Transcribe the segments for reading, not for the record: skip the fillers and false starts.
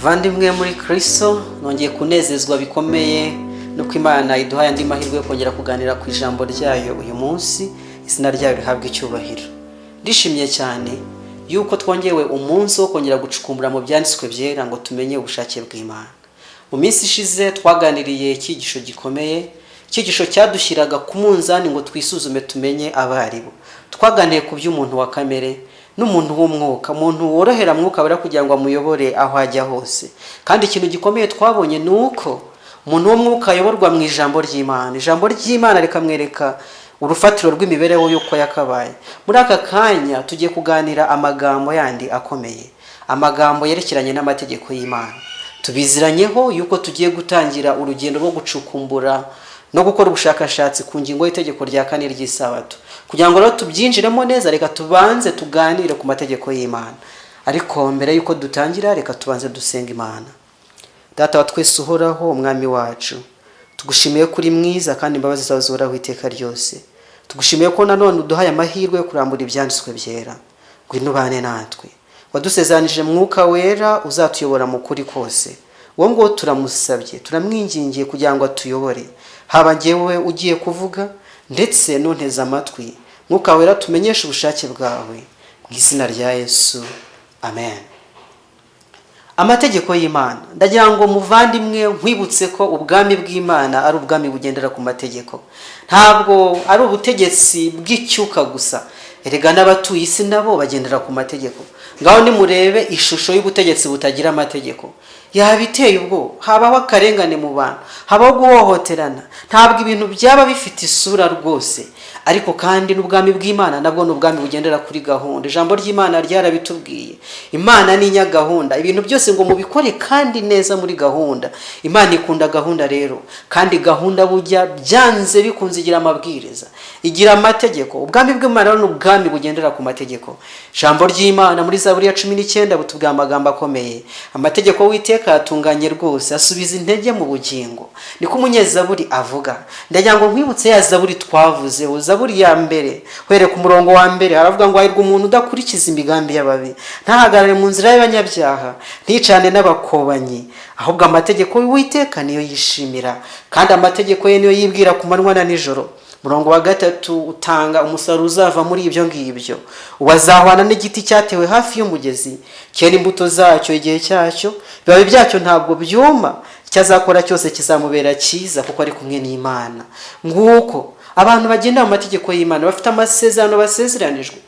Vandimwe muri Kristo, nongeye kunezezwa bikomeye nuko Imana iduhaye andi mahirwe yo kongera kuganira ku ijambo ryayo uyu munsi. Izina ryayo rihabwa icyubahiro. Ndishimye cyane yuko twongewe umunsi wo kongera gucukumbura mu byanditswe byera ngo tumenye ubushake bw'Imana. Mu minsi ishize twaganiriye icyigisho gikomeye, icyigisho cyadushyiraga ku munzani ngo twisuzume tumenye abaribo. Twaganiye ku by'umuntu wa kamere n'umuntu w'umwuka, umuntu worohera mwuka wera kugira ngo amuyobore aho ajya hose. Kandi ikintu gikomeye twabonye nuko umuntu w'umwuka ayoborwa mu ijambo ry'Imana. Ijambo ry'Imana rikamwereka urufatiro rw'imibereho y'uko yakabaye. Muri aka kanya tugiye kuganira amagambo yandi akomeye, amagambo yerekeranye n'amategeko y'Imana. Tubiziranyeho yuko tugiye gutangira urugendo rwo gucukumbura no gukora ubushakashatsi ku ngingo y'itegeko rya 4 ry'isabato. Kugira ngo rero tubyinjiremo neza, reka tubanze tuganire ku mategeko y'Imana. Ariko mbere yuko dutangira, reka tubanze dusenga Imana. Data wa twese uhoraho, umwami wacu, tugushimiye kuri mwiza kandi imbabazi zawe zihoraho iteka ryose. Tugushimiye ko nanone uduhaye amahirwe yo kurambura ibyanditswe byera. Ngwino ubane natwe. Wadusezanije mwuka wera uzatuyobora mu kuri kose. Wowe ngo turamusabye, turamwingingiye kugira ngo atuyobore. Haba njyewe ugiye kuvuga ndetse nunteza amatwi. Mwuka wera tumenyeshe ubushake bwawe. Mu izina rya Yesu. Amen. Amategeko y'Imana. Ndagira ngo muvandimwe nkwibutse ko ubwami bw'Imana ari ubwami bugendera ku mategeko. Ntabwo ari ubutegetsi bw'icyuka gusa. Erega n'abatuye isi nabo bagendera ku mategeko. Ngaho nimurebe ishusho y'ubutegetsi butagira amategeko. Yabiteye ubwo, habaho akarengane mu bantu, habaho guhohoterana. Ntabwo ibintu byaba bifite isura rwose. Ariko kandi n'ubwami bw'Imana nabwo n'ubwami bugendera kuri gahunda. Ijambo ry'Imana ryarabitubwiye. Imana ni nyagahunda. Ibintu byose ngo mubikore kandi neza muri gahunda. Imana ikunda gahunda rero, kandi gahunda bujya byanze bikunze igira amabwiriza, igira amategeko. Ubwami bw'Imana n'ubwami bugendera ku mategeko. Ijambo ry'Imana muri Zaburi ya 19 butubwira amagambo akomeye. Amategeko w'Iteka yatunganye rwose, asubiza intege mu bugingo. Niko umunyezaburi avuga. Ndagira ngo nkwibutse ya Zaburi twavuze, Zaburi ya mbere were ku murongo wa mbere aravuga ngo ahirwa umuntu udakurikiza imigambi y'ababi, ntahagarare mu nzira y'abanyabyaha, nticane n'abakobanyi, ahubwo amategeko y'Uwiteka niyo yishimira, kandi amategeko ye niyo yibwira ku manywa na nijoro. Murongo wa 3 utanga umusaruro uzava muri ibyo ngibyo. Ubazahwana n'igiti cyatewe hafi y'umugezi, cyera imbuto zacyo igihe cyacyo, bibabi byacyo ntabwo byuma, cyazakora cyose kizamubera cyiza kuko ari kumwe n'Imana. Nguko abantu bagenda mu mategeko y'Imana bafite amasezerano basezeranijwe,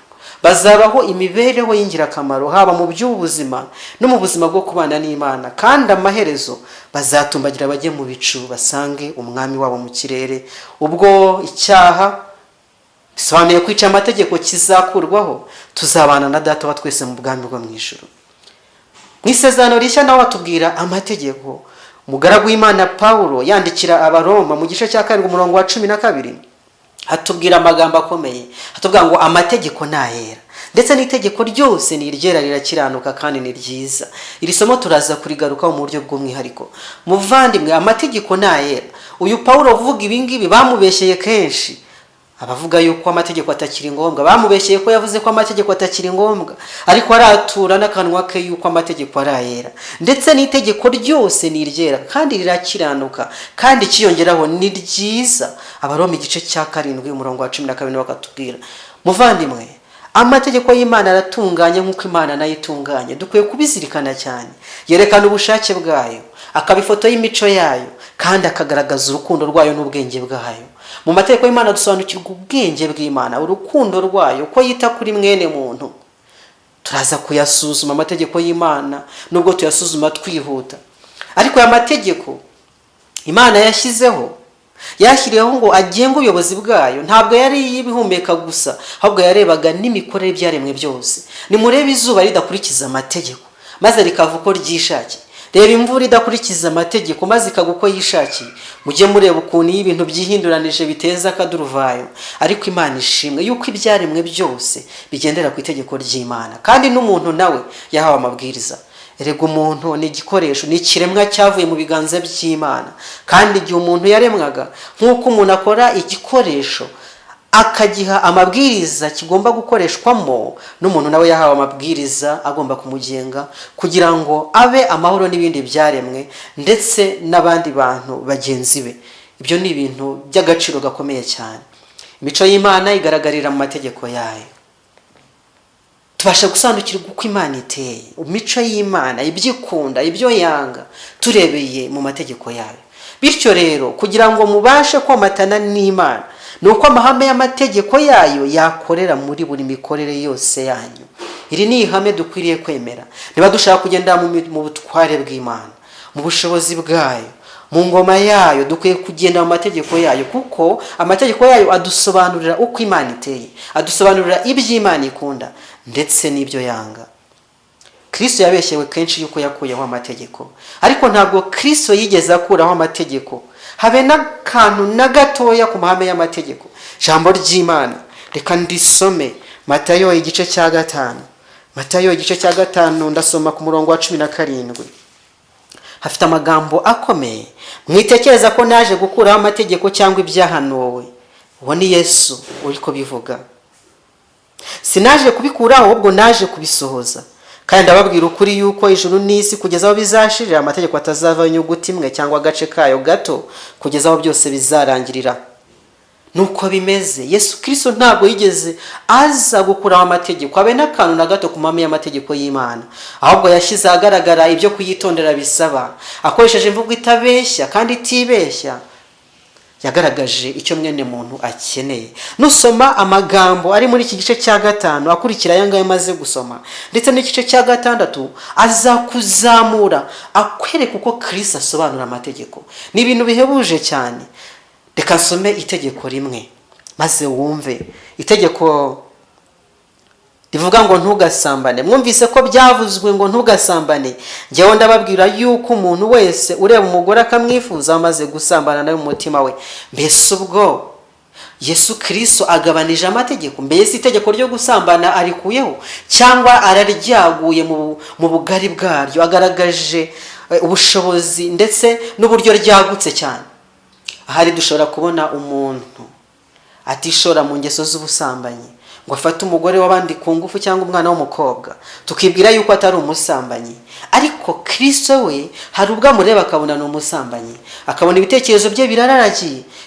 bazabaho imibereho y'ingirakamaro haba mu by'ubuzima no mu buzima bwo kubana n'Imana, kandi amaherezo bazatumbagira bajye mu bicu basange umwami wabo mu kirere. Ubwo icyaha bisobanuye kwica amategeko kizakurwaho, tuzabana na Data wa twese mu bwami bwo mu ijuru. Mu isezerano rishya nawe atubwira amategeko. Umugaragu w'Imana Paulo yandikira Abaroma mu gice cya 7 umurongo wa 12 hatubwira amagambo akomeye. Hatubwira ngo amategeko nayera, ndetse n'itegeko ryose ni iryera rirakiranuka kandi ni ryiza. Iri somo turaza kurigaruka mu buryo bw'umwihariko. Muvandimwe, amategeko nayera. Uyu Paulo uvuga ibingibi bamubeshyeye kenshi. Abavuga yuko amategeko atakiri ngombwa, bamubeshyeye ko yavuze ko amategeko atakiri ngombwa, ariko aratura n'akanwa ke yuko amategeko arayera. Ndetse n'itegeko ryose ni iryera kandi rirakiranuka kandi kiyongeraho ni ryiza. Abaroma igice cya 7 umurongo wa 12 bakatubwira. Muvandimwe, amategeko y'Imana aratunganye nk'uko Imana nayo itunganye. Dukwiye kubizirikana cyane. Yerekana ubushake bwayo, akabifoto y'imico yayo, kandi akagaragaza urukundo rwayo n'ubwenge bwayo. Mu mategeko y'Imana dusobanukirwa ubwenge bw'Imana, urukundo rwayo, ko yita kuri mwene muntu. Turaza kuyasuzuma amategeko y'Imana nubwo tuyasuzuma twihuta. Ariko aya mategeko Imana yashyiriyeho ngo agenga ubuyobozi bwayo. Ntabwo yari yibihumeka gusa, ahubwo yarebaga n'imikorere byaremwe byose. Nimurebe izuba ridakurikiza amategeko maze rikavuga uko ryishakiye. Reba imvura idakurikiza amategeko maze ikaguha uko yishakiye. Mujye mureba ukuntu ibintu byihinduranije biteza akaduruvayo. Ariko Imana ishimwe yuko ibyaremwe byose bigendera ku itegeko ry'Imana, kandi n'umuntu nawe yahawe amabwiriza. Erega umuntu ni igikoresho, ni ikiremwa cyavuye mu biganza by'Imana, kandi igihe umuntu yaremwaga nk'uko umuntu akora igikoresho akagiha amabwiriza kigomba gukoreshwamo, n'umuntu nawe yahawe amabwiriza agomba kumugenga kugira ngo abe amahoro n'ibindi byaremwe ndetse n'abandi bantu bagenzi be. Ibyo ni ibintu by'agaciro gakomeye cyane. Imico y'Imana igaragarira mu mategeko yayo. Tubasha gusobanukirwa uko Imana iteye, imico y'Imana, ibyikunda, ibyo yanga, turebeye mu mategeko yayo. Bityo rero kugira ngo mubashe komatana n'Imana, nuko amahame y'amategeko yayo yakorera muri buri mikorere yose yanyu. Iri ni ihame dukwiriye kwemera niba dushaka kugenda mu butware bw'Imana, mu bushobozi bwayo, mu ngoma yayo. Dukwiye kugenda mu mategeko yayo, kuko amategeko yayo adusobanurira uko Imana iteye, adusobanurira iby'Imana ikunda ndetse n'ibyo yanga. Kristo yabeshyewe kenshi yuko yakuyeho amategeko, ariko ntabwo Kristo yigeze akuraho amategeko habe n'akantu na gatoya ku mahame y'amategeko. Jambo ry'Imana reka ndisome Matayo igice cya 5. Matayo igice cya 5 ndasoma ku murongo wa 17. Hafite amagambo akomeye. Mwitekereza ko naje gukuraho amategeko cyangwa ibyahanuwe? Uwo ni Yesu uri ko bivuga. Sinaje kubikuraho, ahubwo naje kubisohoza. Kandi ndababwira ukuri yuko ijuru n'isi kugeza aho bizashirira, amategeko atazava inyuguti imwe cyangwa agace kayo gato kugeza aho byose bizarangirira. Nuko bimeze. Yesu Kristo ntabwo yigeze aza gukuraho amategeko habe n'akantu na gato ku mahame y'amategeko y'Imana, ahubwo yashyize ahagaragara ibyo kuyitondera bisaba, akoresheje imvugo itabeshya kandi itibeshya. Yagaragaje icyo mwene muntu akeneye. Nusoma amagambo ari muri iki gice cya 5 akurikira aya ngaya maze gusoma, ndetse n'igice cya 6 aza kuzamura akwereka uko Kristo asobanura amategeko. Ni ibintu bihebuje cyane. Reka nsome itegeko rimwe maze wumve. Itegeko rivuga ngo ntugasambane. Mwumvise ko byavuzwe ngo ntugasambane. Njyewe ndababwira yuko umuntu wese ureba umugore akamwifuza amaze gusambana nawe mu mutima we. Mbese ubwo Yesu Kristo agabanije amategeko? Mbese itegeko ryo gusambana arikuyeho cyangwa araryaguye mu bugari bwaryo? Agaragaje ubushobozi ndetse n'uburyo ryagutse cyane. Ahari dushobora kubona umuntu atishora mu ngeso z'ubusambanyi ngo afate umugore w'abandi ku ngufu cyangwa umwana w'umukobwa, tukibwira yuko atari umusambanyi. Ariko Kristo we hari ubwo amureba akabona ni umusambanyi, akabona ibitekerezo bye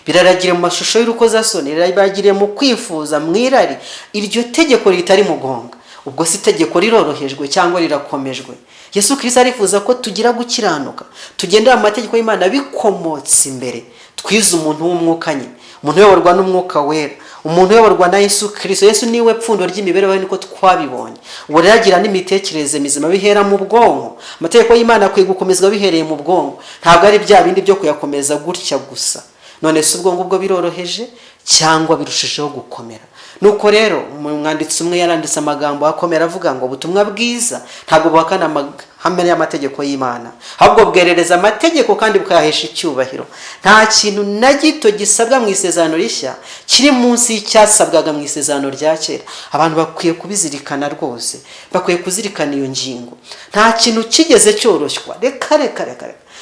biraragire mu mashusho y'urukozasoni, biraragire mu kwifuza, mwirari. Iryo tegeko ritari mugonga. Ubwo si tegeko rirorohejwe cyangwa rirakomejwe. Yesu Kristo arifuza ko tugira gukiranuka, tugendera mu mategeko y'Imana bikomotse imbere. Twize umuntu w'umwuka nye, umuntu uyoborwa n'umwuka wera, umuntu uyoborwa na Yesu Kristo. Yesu niwe pfundo ry'imibereho, niko twabibonye. Uwo riragira n'imitekerereze mizima bihera mu bwonko. Amategeko y'Imana akwiye gukomezwa bihereye mu bwonko, ntabwo ari bya bindi byo kuyakomeza gutya gusa. None se ubwonko bwo biroroheje cyangwa birushijeho gukomera? Nuko rero umwanditsi umwe yaranditse amagambo akomera avuga ngo ubutumwa bwiza ntabwo buhakana amahame y'amategeko y'Imana, ahubwo bwerereza amategeko kandi bukayahesha icyubahiro. Nta kintu na gito gisabwa mu isezerano rishya kiri munsi y'icyasabwaga mu isezerano rya kera. Abantu bakwiye kubizirikana rwose, bakwiye kuzirikana iyo ngingo. Nta kintu kigeze cyoroshywa. Reka.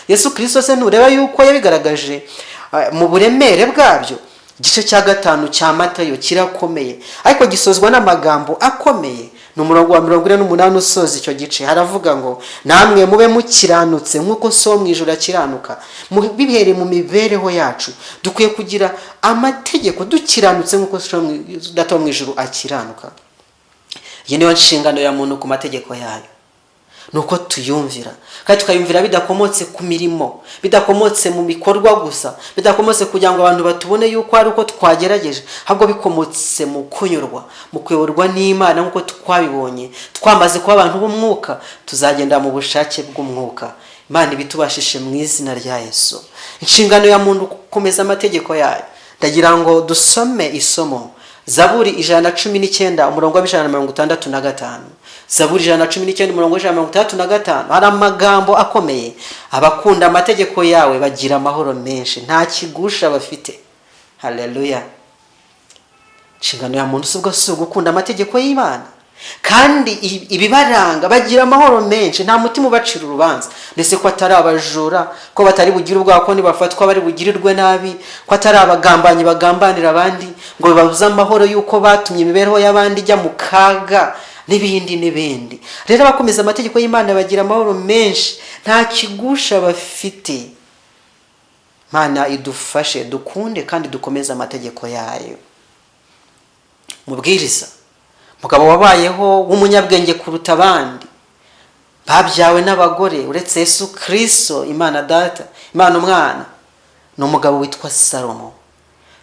Yesu Kristo se ntureba yuko yabigaragaje mu buremere bwabyo? Igice cya 5 cya Matayo kirakomeye, ariko gisozwa n'amagambo akomeye. Ni umurongo wa 48 usoza icyo gice. Haravuga ngo namwe mube mukiranutse nk'uko so mu ijuru akiranuka. Bihereye mu mibereho yacu dukwiye kugira amategeko dukiranutse nk'uko so mu ijuru akiranuka. Iyi niyo nshingano ya muntu ku mategeko yayo. Nuko tuyumvira, kandi tukayumvira bidakomotse ku mirimo, bidakomotse mu bikorwa gusa, bidakomotse kugira ngo abantu batubone yuko ari uko twagerageje, ahubwo bikomotse mu kunyurwa, mu kuyoborwa n'Imana nk'uko twabibonye. Twamaze kuba abantu b'umwuka, tuzagenda mu bushake bw'umwuka. Imana ibitubashishe mu izina rya Yesu. Inshingano ya muntu gukomeza amategeko yayo. Ndagira ngo dusome isomo Zaburi 119 umurongo wa 165. Zaburi 119 umurongo wa 165 hari amagambo akomeye. Abakunda amategeko yawe bagira amahoro menshi, nta kigusha bafite. Haleluya. Inshingano ya muntu subwo si gukunda amategeko y'Imana, kandi ibibaranga bagira amahoro menshi, nta mutima ubacira urubanza. Ndetse ko atari abajura, ko batari bugira ubwako nibafatwa bari bugirirwe nabi, ko atari abagambanyi bagambanira abandi, ngo bibabuze amahoro yuko batumye imibereho y'abandi ijya mu kaga n'ibindi. Rero abakomeza amategeko y'Imana bagira amahoro menshi, nta kigusha bafite. Imana idufashe dukunde kandi dukomeze amategeko yayo. Mubwiriza, mugabo wabayeho w'umunyabwenge kuruta abandi, babyawe n'abagore uretse Yesu Kristo, Imana Data, Imana Umwana, ni umugabo witwa Salomo.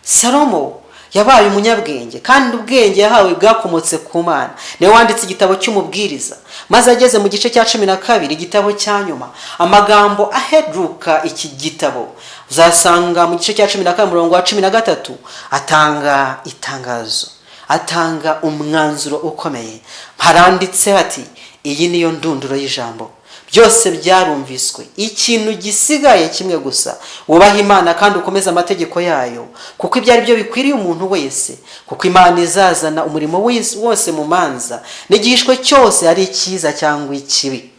Salomo yabaye umunyabwenge kandi ubwenge yahawe bwakomotse ku Mana. Niwe wanditse igitabo cy'Umubwiriza, maze ageze mu gice cya 12 igitabo cya nyuma, amagambo aheruka iki gitabo uzasanga mu gice cya 12 umurongo wa 13 atanga itangazo, atanga umwanzuro ukomeye. Haranditse ati iyi niyo ndunduro y'ijambo, byose byarumviswe, ikintu gisigaye kimwe gusa, wubaha Imana kandi ukomeza amategeko yayo, kuko ibyo ari byo bikwiriye umuntu wese, kuko Imana izazana umurimo wose mu manza, n'igihishwe cyose ari icyiza cyangwa ikibi.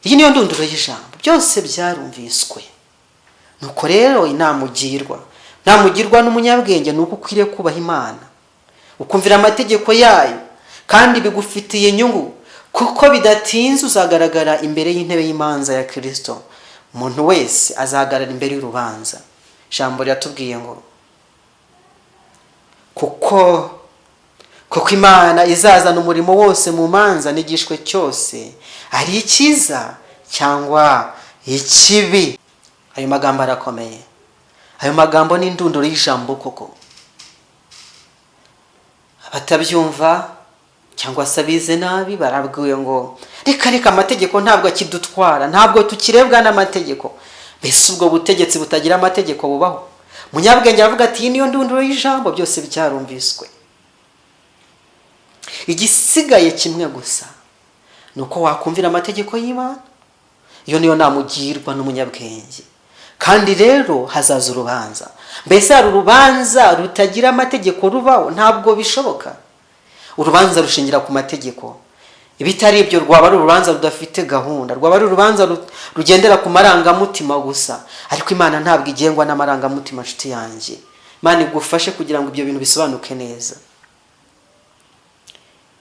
Iyi niyo ndunduro y'ijambo, byose byarumviswe. Nuko rero inamugirwa n'umunyabwenge nuko ukwiriye kubaha Imana, ukumvira amategeko yayo, kandi bigufitiye inyungu, kuko bidatinze uzagaragara imbere y'intebe y'imanza ya Kristo. Umuntu wese azahagarara imbere y'urubanza. Ijambo riratubwiye ngo kuko Imana izazana umurimo wose mu manza, n'igishwe cyose ari icyiza cyangwa ikibi. Ayo magambo arakomeye. Ayo magambo ni indunduro y'ijambo koko. Abatabyumva cyangwa se abize nabi barabwiwe ngo reka amategeko ntabwo akidutwara, ntabwo tukirebwa n'amategeko. Mbese ubwo butegetsi butagira amategeko bubaho? Munyabwenge aravuga ati iyi niyo ndunduro y'ijambo, byose byarumviswe. Igisigaye kimwe gusa nuko wakumvira amategeko y'Imana. Iyo niyo namugirwa n'umunyabwenge. Kandi rero hazaza urubanza. Mbese hari urubanza rutagira amategeko rubaho? Ntabwo bishoboka. Urubanza rushingira ku mategeko. Ibitari ibyo rwaba ari urubanza rudafite gahunda, rwaba ari urubanza rugendera ku marangamutima gusa. Ariko Imana ntabwo igengwa n'amarangamutima, nshuti yanjye. Imana igufashe kugira ngo ibyo bintu bisobanuke neza.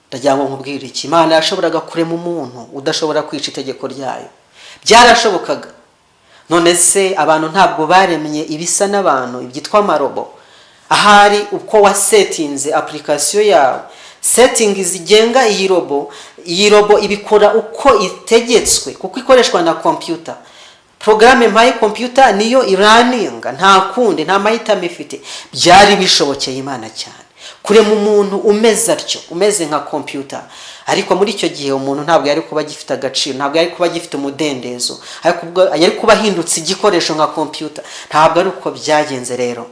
Ndagira ngo nkubwire iki, Imana yashoboraga kurema umuntu udashobora kwica itegeko ryayo. Byarashobokaga. None se abantu ntabwo baremye ibisa n'abantu, ibyitwa amarobo? Ahari uko wasetinze application yawe, settings zigenga iyi robo ibikora uko itegetswe, kuko ikoreshwa na computer. Programme mpaye computer niyo iraninga, nta kundi, nta mahitamo ifite. Byari bishobokeye Imana cyane kurema umuntu umeze atyo, umeze nka computer. Ariko muri icyo gihe umuntu ntabwo yari kuba gifite agaciro, ntabwo yari kuba gifite umudendezo, yari kuba hindutse igikoresho nka computer. Ntabwo ari uko byagenze rero,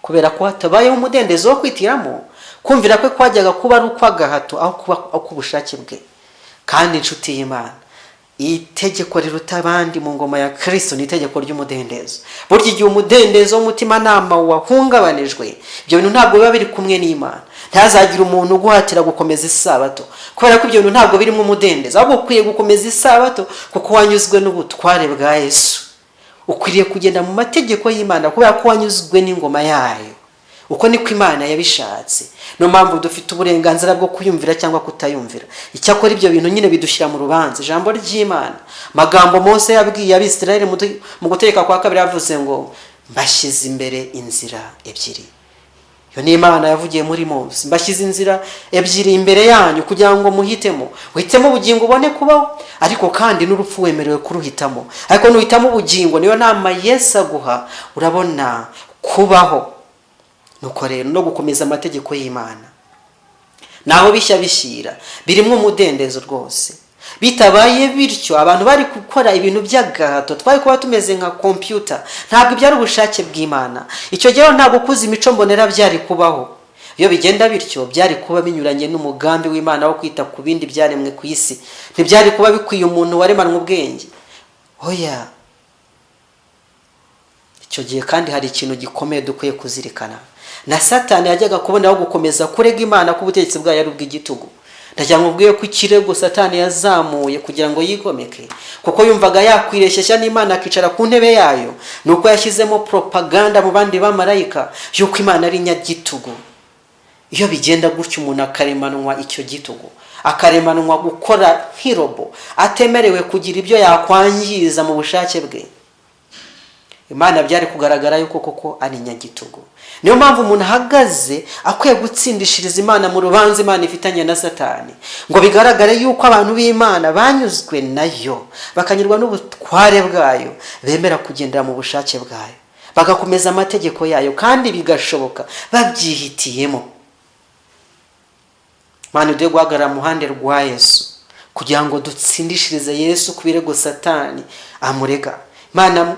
kubera ko hatabayeho umudendezo wo kwitiramo. Kumvira kwe kwajyaga kuba ari ukw'agahato aho kuba ubushake bwe. Kandi inshuti y'Imana, itegeko riruta abandi mu ngoma ya Kristo ni itegeko ry'umudendezo. Burya igihe umudendezo w'umutima nama wahungabanijwe, ibyo bintu ntabwo biba biri kumwe n'Imana. Ntazagira umuntu uguhatira gukomeza isabato, kubera ko ibyo bintu ntabwo birimo umudendezo. Ahubwo ukwiye gukomeza isabato kuko wanyuzwe n'ubutware bwa Yesu. Ukwiriye kugenda mu mategeko y'Imana kubera ko wanyuzwe n'ingoma yayo. Uko niko Imana yabishatse. No mpamvu dufite uburenganzira bwo kuyumvira cyangwa kutayumvira. Icyakora ibyo bintu nyine bidushyira mu rubanza. Ijambo ry'Imana, magambo Mose yabwiye Abisirayeli mu gutegeka kwa 2 yavuze ngo mbashyize imbere inzira ebyiri. Yo ni Imana yavugiye muri Mose, mbashyize inzira ebyiri imbere yanyu kugira ngo muhitemo. Uhitemo ubugingo ubone kubaho, ariko kandi n'urupfu wemerewe kuruhitamo. Ariko nuhitamo ubugingo, niyo nama Yesu aguha, urabona kubaho. Nuko rero no gukomeza amategeko y'Imana naho bishya bishyira birimo umudendezo rwose. Bitabaye bityo abantu bari gukora ibintu by'agahato, twari kuba tumeze nka computer. Ntabwo byari ubushake bw'Imana. Icyo gihe ntabwo kuza imico mbonera byari kubaho. Iyo bigenda bityo byari kuba binyuranye n'umugambi w'Imana wo kwita ku bindi byaremwe ku isi. Ntibyari kuba bikwiye umuntu waremanwe ubwenge. Oya, icyo gihe kandi hari ikintu gikomeye dukwiye kuzirikana. Na Satani yajyaga kubona aho gukomeza kurega Imana ku butegetsi bwayo ari ubw'igitugu. Ndagira ngo ubwiye ko ikirego Satani yazamuye kugira ngo yigomeke, kuko yumvaga yakwireshyeshya n'Imana akicara ku ntebe yayo, nuko yashyizemo propaganda mu bandi bamarayika yuko Imana ari nyagitugu. Iyo bigenda gutyo umuntu akaremanwa icyo gitugu, akaremanwa gukora nk'irobo, atemerewe kugira ibyo yakwangiza mu bushake bwe, Imana byari kugaragara yuko koko ari nyagitugu. Niyo mpamvu umuntu ahagaze akwiye gutsindishiriza Imana mu rubanza Imana ifitanye na Satani, ngo bigaragare yuko abantu b'Imana banyuzwe nayo, bakanyurwa n'ubutware bwayo, bemera kugendera mu bushake bwayo, bagakomeza amategeko yayo, kandi bigashoboka babyihitiyemo. Mana ugiye guhagarara mu ruhande rwa Yesu kugira ngo dutsindishirize Yesu ku birego Satani amurega. Imana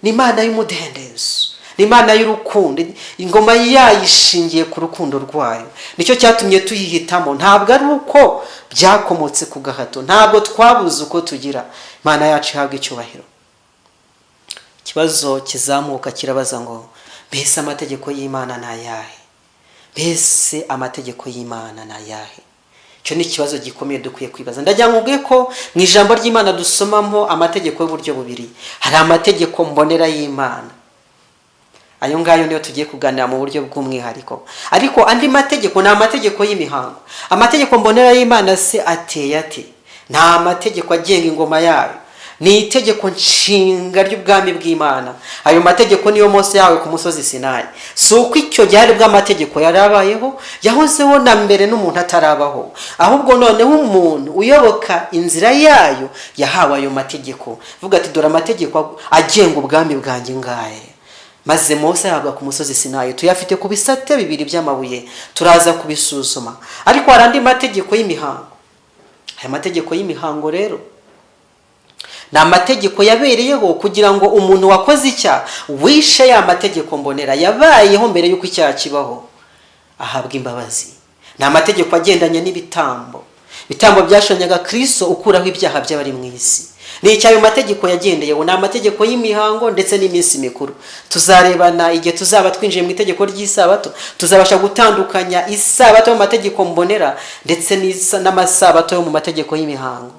ni Imana y'umudendezo, ni Imana y'urukundo, ingoma yayishingiye ku rukundo rwayo. Nicyo cyatumye tuyihitamo, ntabwo ari uko byakomotse ku gahato, ntabwo twabuze uko tugira. Imana yacu ihabwa icyubahiro. Ikibazo kizamuka kirabaza ngo mbese amategeko y'Imana ni ayahe? Mbese amategeko y'Imana ni ayahe? Icyo ni ikibazo gikomeye dukwiye kwibaza. Ndagira ngo ubwe ko mu ijambo ry'Imana dusomamo amategeko y'uburyo bubiri. Hari amategeko mbonera y'Imana, ayo ngayo niyo tugiye kuganira mu buryo bw'umwihariko. Ariko andi mategeko ni amategeko y'imihango. Amategeko mbonera y'Imana se ateye ate? Nta amategeko agenga ingoma yayo, ni itegeko nshinga ry'ubwami bw'Imana. Ayo mategeko niyo Mose yawe ku musozi Sinayi. Si uko icyo gihe bw'amategeko yarabayeho, yahozeho na mbere n'umuntu atarabaho, ahubwo noneho umuntu uyoboka inzira yayo yahawe ayo mategeko. Vuga ati dore amategeko agenga ubwami bwanjye ngaye. Maze Mose yahabwa ku musozi Sinayi, tuyafite ku bisate bibiri by'amabuye, turaza kubisuzuma. Ariko hari andi mategeko y'imihango. Aya mategeko y'imihango rero ni amategeko yabereyeho kugira ngo umuntu wakoze icyaha, wishe ya mategeko mbonera yabayeho mbere y'uko icyaha kibaho, ahabwa imbabazi. Ni amategeko agendanye n'ibitambo. Ibitambo byashonyaga Kristo ukuraho ibyaha by'abari mu isi. Ni icyayo mategeko yagendeyeho. Ni amategeko y'imihango ndetse n'iminsi mikuru. Tuzarebana igihe tuzaba twinjiye mu itegeko ry'isabato, tuzabasha gutandukanya isabato mu mategeko mbonera ndetse n'amasabato yo mu mategeko y'imihango.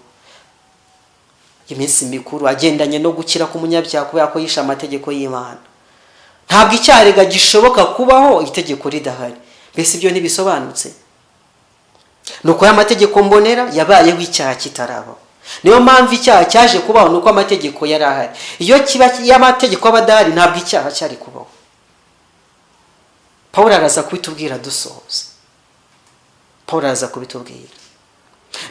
Iminsi mikuru agendanye no gukira ku munyabyaha kubera ko yishe amategeko y'Imana. Ntabwo icyarega gishoboka kubaho itegeko ridahari. Mbese ibyo ntibisobanutse? Nuko ya mategeko mbonera yabayeho icyaha kitarabaho. Niyo mpamvu icyaha cyaje kubaho, nuko amategeko yari ahari. Iyo kiba y'amategeko abadahari ntabwo icyaha cyari kubaho. Pawulo araza kubitubwira dusohoza. Pawulo araza kubitubwira.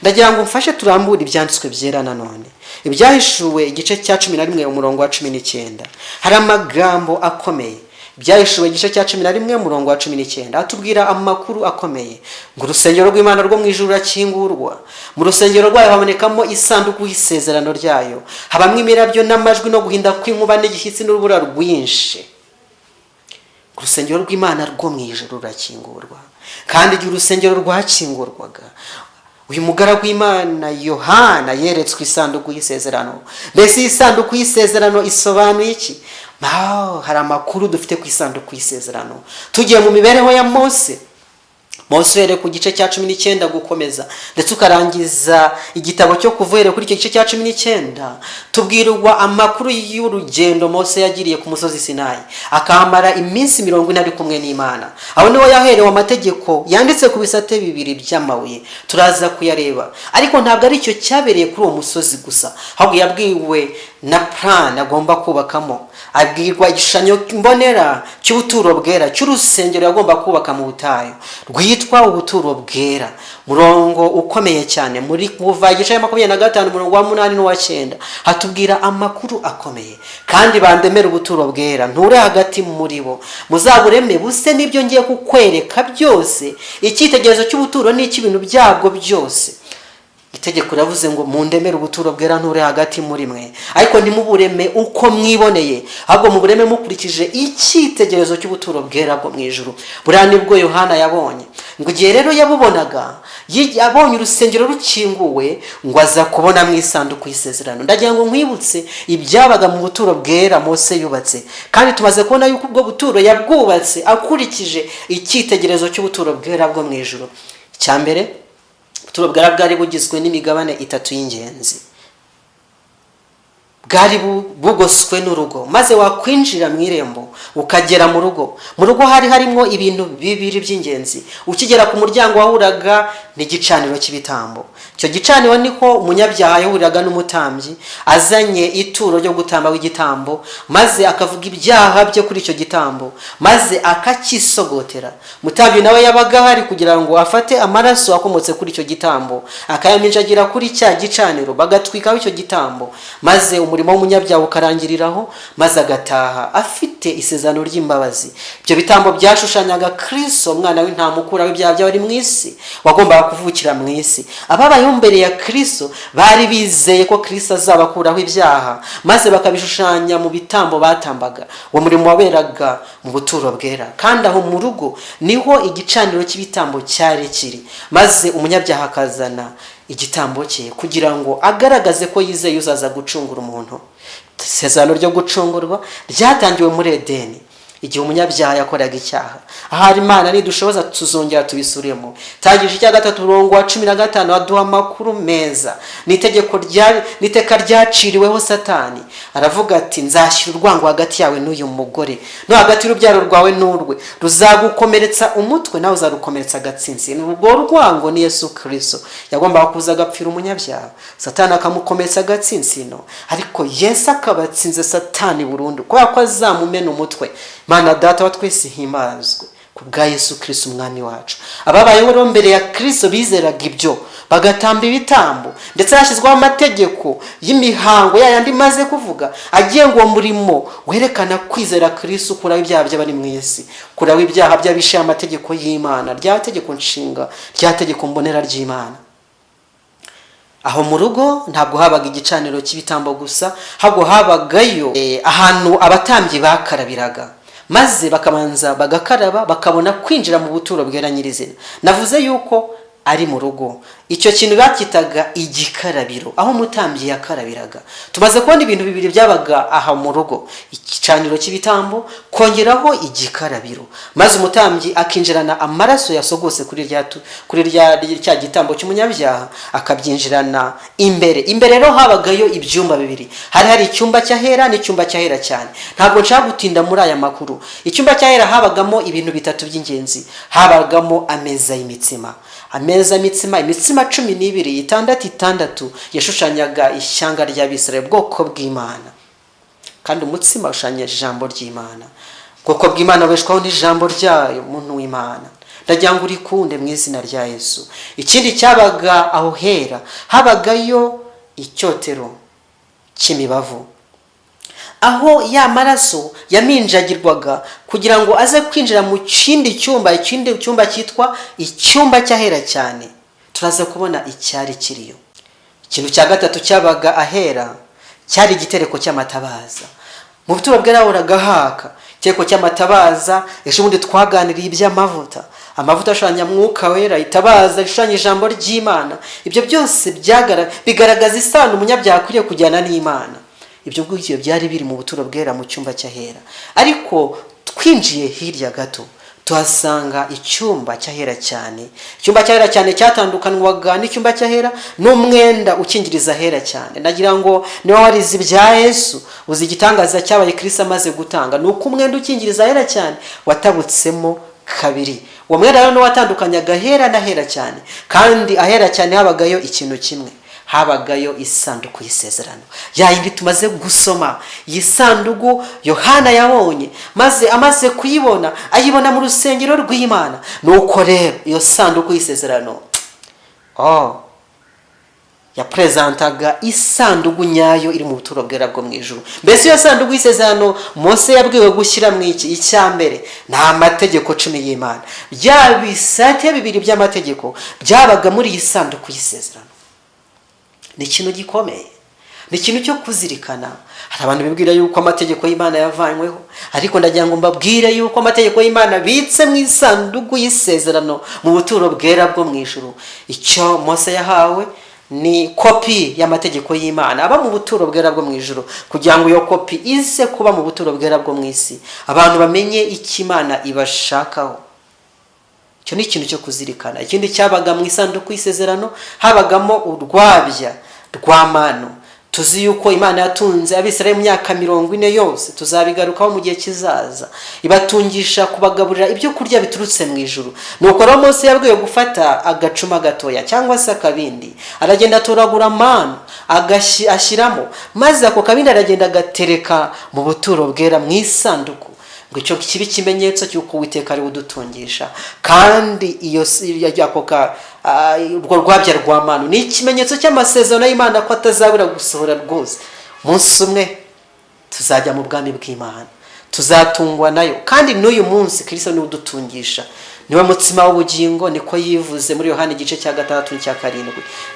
Ndagira ngo mfashe turambure ibyanditswe byera nanone. Ibyahishuwe igice cya 11 umurongo wa 19. Hari amagambo akomeye. Ibyahishuwe igice cya 11 umurongo wa 19 atubwira amakuru akomeye ngo urusengero rw'Imana rwo mu ijuru rakingurwa. Mu rusengero rwayo habonekamo isanduku y'isezerano ryayo, habamwe imirabyo n'amajwi no guhinda kw'inkuba n'igishyitsi n'urubura rwinshi. Urusengero rw'Imana rwo mu ijuru rakingurwa. Kandi igihe urusengero rwakingurwaga, uyu mugaragu w'Imana Yohana yeretswe isanduku y'isezerano. Mbese isanduku y'isezerano isobanuye iki? Hari amakuru dufite ku isanduku y'isezerano. Tugiye mu mibereho ya Mose. Mose uhereye ku gice cya 19 gukomeza ndetse ukarangiza igitabo cyo kuvuhere kuri icyo gice cya 19, tubwirwa amakuru y'urugendo Mose yagiriye ku musozi Sinayi, akamara iminsi 40 ari kumwe n'Imana. Aho niho yaherewe amategeko yanditse ku bisate bibiri by'amabuye. Turaza kuyareba, ariko ntabwo ari cyo cyabereye kuri uwo musozi gusa, ahubwo yabwiwe na plan agomba kubakamo. Abwirwa igishushanyo mbonera cy'ubuturo bwera cy'urusengero yagomba kubaka mu butayu rwitwa ubuturo bwera. Murongo ukomeye cyane muri kuva igice cya 25 umurongo wa 8 n'uwa 9 hatubwira amakuru akomeye. Kandi bandemera ubuturo bwera nture hagati muri bo, muzabureme buse n'ibyo ngiye kukwereka byose. Icyitegerezo cy'ubuturo ni ikibintu byabwo byose. Itegeko ravuze ngo mundemere ubuturo bwera nture hagati muri mwe, ariko ntimubureme uko mwiboneye, ahubwo mubureme mukurikije icyitegerezo cy'ubuturo bwera bwo mu ijuru. Buriya nibwo Yohana yabonye. Ngo igihe rero yabubonaga, yabonye urusengero rukinguwe, ngo aza kubona mu isanduku y'isezerano. Ndagira ngo nkwibutse ibyabaga mu buturo bwera Mose yubatse, kandi tumaze kubona yuko ubwo buturo yabwubatse akurikije icyitegerezo cy'ubuturo bwera bwo mu ijuru. Cyambere ubuturo bwera bwari bugizwe n'imigabane 3 y'ingenzi. bwari bugoswe n'urugo, maze wakwinjira mu irembo ukagera mu rugo hari harimo ibintu bibiri by'ingenzi. Ukigera ku muryango wahuraga n'igicaniro cy'ibitambo. Icyo gicaniro niko umunyabyaha yahuriraga n'umutambyi azanye ituro ryo gutamba w'igitambo, maze akavuga ibyaha bye kuri icyo gitambo, maze akakisogotera. Mutambyi nawe yabaga hari kugira ngo afate amaraso akomotse kuri icyo gitambo akayaminjagira kuri cya gicaniro, bagatwikaho icyo gitambo, maze umurimo w'umunyabyaha ukarangiriraho, maze agataha afite isezerano ry'imbabazi. Ibyo bitambo byashushanyaga Kristo, umwana w'intama ukuraho ibyaha by'abari mu isi, wagombaga kuvukira mu isi. Ababayeho mbere ya Kristo bari bizeye ko Kristo azabakuraho ibyaha, maze bakabishushanya mu bitambo batambaga. Uwo murimo waberaga mu buturo bwera, kandi aho mu rugo niho igicaniro cy'ibitambo cyari kiri, maze umunyabyaha akazana igitambo cye kugira ngo agaragaze ko yizeye uzaza gucungura umuntu. Isezerano ryo gucungurwa ryatangiwe muri Edeni igihe umunyabyaha yakoraga icyaha. Ahari Imana nidushoboza tuzongera tubisuremo. Tangije icya 3:15 aduha amakuru meza. Niteka ryaciriweho Satani, aravuga ati nzashyira urwango hagati yawe n'uyu mugore, no hagati y'urubyaro rwawe n'urwe, ruzagukomeretsa umutwe nawe uzarukomeretsa agatsinsi. Urwo rwango ni Yesu Kristo yagombaga kuza agapfira umunyabyaha, Satani akamukomeretsa agatsinsino, ariko Yesu akabatsinze Satani burundu kubera ko azamumena umutwe. Mana Data wa twese himbazwe kubwa Yesu Kristo umwami wacu. Ababayeho rero mbere ya Kristo bizeraga ibyo, bagatamba ibitambo, ndetse hashyizweho amategeko y'imihango yayandi maze kuvuga agenga uwo murimo werekana kwizera Kristo, kuraho ibyaha by'abari mu isi, kuraho ibyaha by'abishe amategeko y'Imana, rya tegeko nshinga, rya tegeko mbonera ry'Imana. Aho mu rugo ntabwo habaga igicaniro cy'ibitambo gusa, ahubwo habagayo ahantu abatambyi bakarabiraga, maze bakabanza bagakaraba bakabona kwinjira mu buturo bwera nyirizina. Navuze yuko ari mu rugo, icyo kintu bakitaga igikarabiro, aho umutambyi yakarabiraga. Tumaze kubona ibintu bibiri byabaga aha mu rugo: igicaniro cy'ibitambo, kongeraho igikarabiro, maze umutambyi akinjirana amaraso yasogose kuri cya gitambo cy'umunyabyaha, akabyinjirana imbere rero habagayo ibyumba bibiri. Hari icyumba cy'ahera n'icyumba cy'ahera cyane. Ntabwo nshaka gutinda muri aya makuru. Icyumba cy'ahera habagamo ibintu bitatu by'ingenzi. Habagamo ameza y'imitsima. Imitsima 12, 6 yashushanyaga ishyanga ry'Abisirayeli, ubwoko bw'Imana, kandi umutsima ushushanyije ijambo ry'Imana. Ubwoko bw'Imana beshwaho n'ijambo ryayo, muntu w'Imana. Ndagira ngo urikunde mu izina rya Yesu. Ikindi cyabaga aho hera, habagayo icyotero cy'imibavu, aho ya maraso yaminjagirwaga kugira ngo aze kwinjira mu ikindi cyumba cyitwa icyumba cy'ahera cyane. Turaza kubona icyari kiriyo. Ikintu cya gatatu cyabaga ahera cyari igitereko cy'amatabaza. Mu buturo bwera horaga haka igitereko cy'amatabaza. Ejo bundi twaganiriye iby'amavuta. Amavuta ashanya mwuka wera, itabaza rishanya ijambo ry'Imana. Ibyo byose bigaragaza isano umunyabyaha akwiriye kujyana n'Imana. Ibyo ngibyo byari biri mu buturo bwera mu cyumba cy'ahera. Ariko twinjiye hirya gato tuhasanga icyumba cy'ahera cyane. Icyumba cy'ahera cyane cyatandukanwaga n'icyumba cy'ahera n'umwenda ukingiriza ahera cyane. Nagira ngo niba warize ibya Yesu uzi igitangaza cyabaye Kristo amaze gutanga, nuko umwenda ukingiriza ahera cyane watabutsemo kabiri. Uwo mwenda rero watandukanyaga ahera n'ahera cyane, kandi ahera cyane habagayo ikintu kimwe: habagayo isanduku y'isezerano. Yayindi tumaze gusoma, iyi sanduku Yohana yabonye, maze amaze kuyibona ayibona mu rusengero rw'Imana. Nuko rero iyo sanduku y'isezerano yapresantaga isanduku nyayo iri mu buturo bwera bwo mu ijuru. Mbese iyo sanduku y'isezerano Mose yabwiwe gushyira mu icyambere nta mategeko 10 y'Imana, bya bisate bibiri by'amategeko byabaga muri iyi sanduku y'isezerano. Ni ikintu gikomeye, ni ikintu cyo kuzirikana. Hari abantu bibwira yuko amategeko y'Imana yavanyweho, ariko ndagira ngo mbabwire yuko amategeko y'Imana bitse mu isanduku y'isezerano mu buturo bwera bwo mu ijuru. Icyo Mose yahawe ni kopi y'amategeko y'Imana aba mu buturo bwera bwo mu ijuru, kugira ngo iyo kopi ize kuba mu buturo bwera bwo mu isi, abantu bamenye icyo Imana ibashakaho. Icyo ni ikintu cyo kuzirikana. Ikindi cyabaga mu isanduku y'isezerano habagamo urwabya rw'amano, tuzi yuko Imana yatunze Abisirayeli mu myaka 40 yose, tuzabigarukaho mu gihe kizaza, ibatungisha kubagaburira ibyo kurya biturutse mu ijuru. Nuko rero Mose yabwiye gufata agacuma gatoya cyangwa se akabindi, aragenda atoragura manu ashyiramo, maze ako kabindi aragenda agatereka mu buturo bwera mu isanduku, ngo icyo kibi kimenyetso cy'uko Uwiteka ari udutungisha. Kandi iyo urwo rwabya rwa manu ni ikimenyetso cy'amasezerano y'Imana ko atazabura gusohora rwose. Umunsi umwe tuzajya mu bwami bw'Imana, tuzatungwa nayo. Kandi n'uyu munsi Kristo ni udutungisha, niwe mutsima w'ubugingo, niko yivuze muri Yohana igice cya 6 n'icya 7.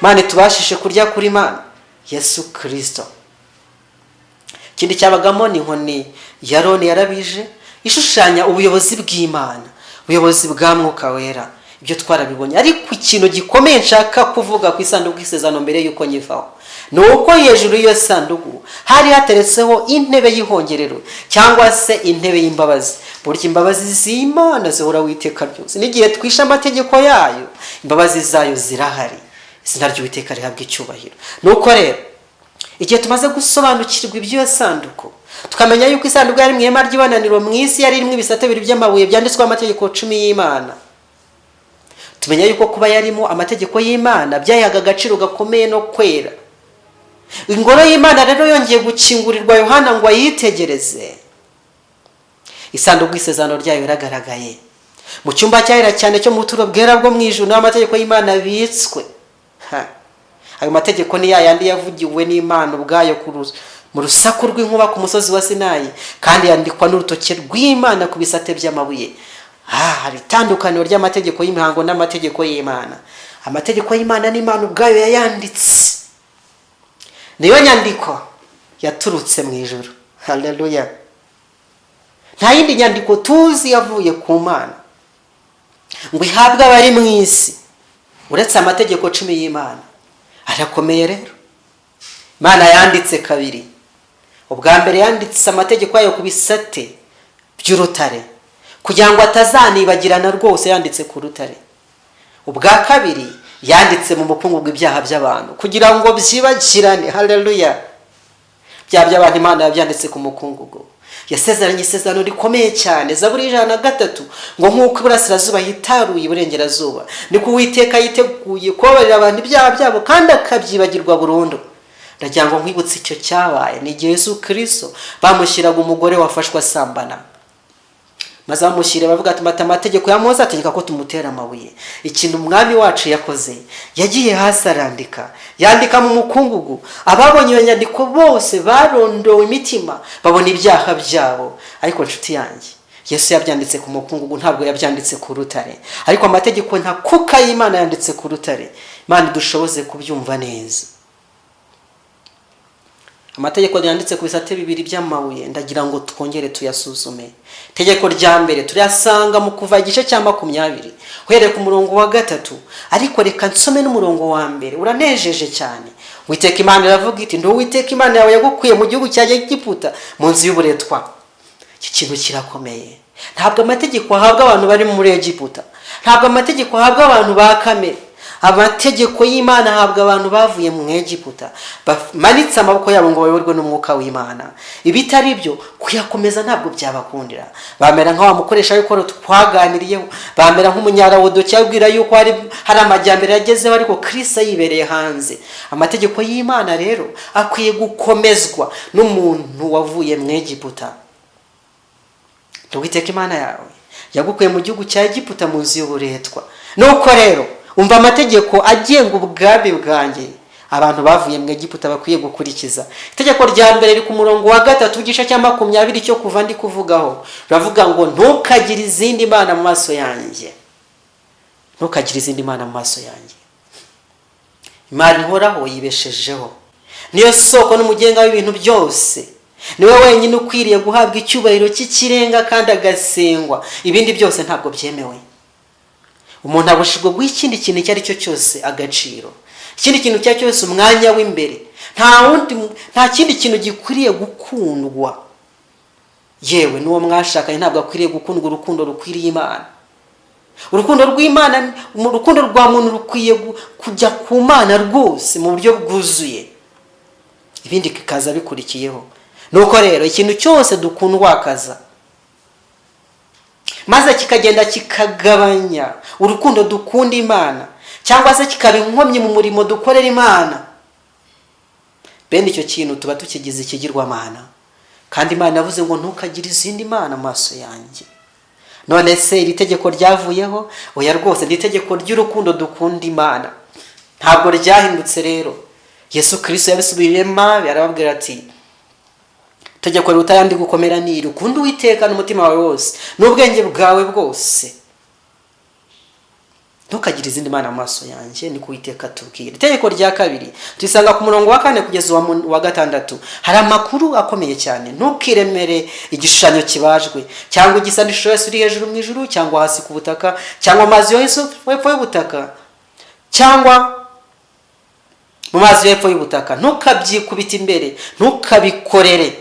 Imana tubashishe kurya kuri Imana Yesu Kristo. Ikindi cyabagamo ni inkoni ya Aroni yarabije, ishushanya ubuyobozi bw'Imana, ubuyobozi bwa Mwuka Wera. Ibyo twarabibonye, ariko ikintu gikomeye nshaka kuvuga ku isanduku y'isezerano mbere yuko nyivaho, nuko hejuru y'iyo sanduku hari hateretseho intebe y'ihongerero cyangwa se intebe y'imbabazi. Burya imbabazi z'Imana zihora witeka ryose, n'igihe twishe amategeko yayo imbabazi zayo zirahari. Izina ry'Uwiteka rihabwa icyubahiro. Nuko rero igihe tumaze gusobanukirwa iby'iyo sanduku, tukamenya yuko isanduku yari mu ihema ry'ibonaniro mu isi, yari irimo ibisate bibiri by'amabuye byanditsweho amategeko 10 y'Imana. Tumenya yuko kuba yarimo amategeko y'Imana byayahaga agaciro gakomeye no kwera. Ingoro y'Imana rero yongeye gukingurirwa Yohana ngo ayitegereze. Isanduku y'isezerano ryayo yaragaragaye mu cyumba cyahera cyane cyo mu buturo bwera bwo mu ijuru, n'amategeko y'Imana bitswe. Ayo mategeko ni yayandi yavugiwe n'Imana ubwayo mu rusaku rw'inkuba ku musozi wa Sinayi, kandi yandikwa n'urutoke rw'Imana ku bisate by'amabuye. Hari itandukaniro ry'amategeko y'imihango n'amategeko y'Imana. Amategeko y'Imana n'Imana ubwayo yayanditse, niyo nyandiko yaturutse mu ijuru. Haleluya! Nta yindi nyandiko tuzi yavuye ku Mana ngo ihabwe abari mu isi uretse amategeko 10 y'Imana. Arakomeye rero. Imana yanditse kabiri. Ubwa mbere yanditse amategeko yayo ku bisate by'urutare kugira ngo atazanibagirana rwose, yanditse ku rutare. Ubwa kabiri yanditse mu mukungugu ibyaha by'abantu kugira ngo byibagirane. Haleluya! Bya by'abantu Imana yabyanditse ku mukungugu. Yasezeranye isezerano rikomeye cyane. Zaburi 103 ngo nk'uko iburasirazuba hitaruye iburengerazuba, niko Uwiteka yiteguye kubabarira abantu ibyaha byabo kandi akabyibagirwa burundu. Ndagira ngo nkwibutse icyo cyabaye ni Yesu Kristo bamushyiraga umugore wafashwe asambana, maze bamushyira bavuga ati amategeko ya Mose ategeka ko tumutera amabuye. Ikintu umwami wacu yakoze, yagiye hasi arandika, yandika mu mukungugu. Ababonye iyo nyandiko bose barondowe imitima, babona ibyaha byabo. Ariko nshuti yanjye, Yesu yabyanditse ku mukungugu, ntabwo yabyanditse ku rutare. Ariko amategeko ntakuka y'Imana yanditse ku rutare. Imana dushoboze kubyumva neza. Amategeko yanditse ku bisate bibiri by'amabuye, ndagira ngo twongere tuyasuzume. Tegeko rya mbere turasanga mu Kuva igice cya 20 uhereye ku murongo wa 3, ariko reka nsome n'umurongo wa mbere, uranejeje cyane. Uwiteka Imana iravuga iti, ndo Uwiteka Imana yawe yagukuye mu gihugu cya Egiputa mu nzu y'uburetwa. Iki kintu kirakomeye. Ntabwo amategeko ahabwa abantu bari muri Egiputa, ntabwo amategeko ahabwa abantu ba kamere. Amategeko y'Imana ahabwa abantu bavuye mu Egiputa, bamanitse amaboko yabo ngo bayoborwe n'umwuka w'Imana. Ibitari byo kuyakomeza ntabwo byabakundira. Bamera nka wa mukoresha yuko twaganiriyeho, bamera nk'umunyarawodo cyabwira yuko hari amajyambere yagezeho, ariko Kristo yibereye hanze. Amategeko y'Imana rero akwiye gukomezwa n'umuntu wavuye mu Egiputa. Uwiteka Imana yawe yagukuye mu gihugu cya Egiputa mu nzu y'uburetwa. Nuko rero umva amategeko agenga ubwami bwanjye abantu bavuye mu Egiputa bakwiye gukurikiza. Itegeko rya mbere riri ku murongo wa 3 w'igice cya 20 cyo Kuva ndi kuvugaho, ravuga ngo ntukagire izindi mana mu maso yanjye. Ntukagire izindi mana mu maso yanjye. Imana ihoraho yibeshejeho, niyo soko n'umugenga w'ibintu byose. Niwe wenyine ukwiriye guhabwa icyubahiro cy'ikirenga kandi agasengwa. Ibindi byose ntabwo byemewe. Umuntu abushirwa guha ikindi kintu icyo ari cyo cyose agaciro, ikindi kintu cya cyose umwanya w'imbere. Nta kindi kintu gikwiriye gukundwa. Yewe n'uwo mwashakanye ntabwo akwiriye gukundwa urukundo rukwiriye Imana. Urukundo rw'Imana, urukundo rwa muntu rukwiye kujya ku Mana rwose mu buryo bwuzuye. ibindi kikaza bikurikiyeho. Nuko rero ikintu cyose dukundwakaza maze kikagenda kikagabanya urukundo dukunda Imana, cyangwa se kikaba inkomyi mu murimo dukorera Imana, bene icyo kintu tuba tukigize ikigirwamana. Kandi Imana yavuze ngo ntukagire izindi mana amaso yanjye. None se iri tegeko ryavuyeho? Oya rwose, ni itegeko ry'urukundo dukunda Imana, ntabwo ryahindutse. Rero Yesu Kristo yabisubiriyemo, yarababwira ati itegeko riruta ayandi gukomera ni iri: ukunda Uwiteka n'umutima wawe wose n'ubwenge bwawe bwose, ntukagire izindi mana amaso yanjye, ni Uwiteka atubwira. Itegeko rya kabiri tuyisanga ku murongo wa 4 kugeza wa 6. hari amakuru akomeye cyane: ntukiremere igishushanyo kibajwe, cyangwa igisanisho yose uri hejuru mu ijuru, cyangwa hasi ku butaka, cyangwa amazi yo hepfo y'ubutaka, cyangwa mu mazi yo hepfo y'ubutaka. Ntukabyikubite imbere, ntukabikorere.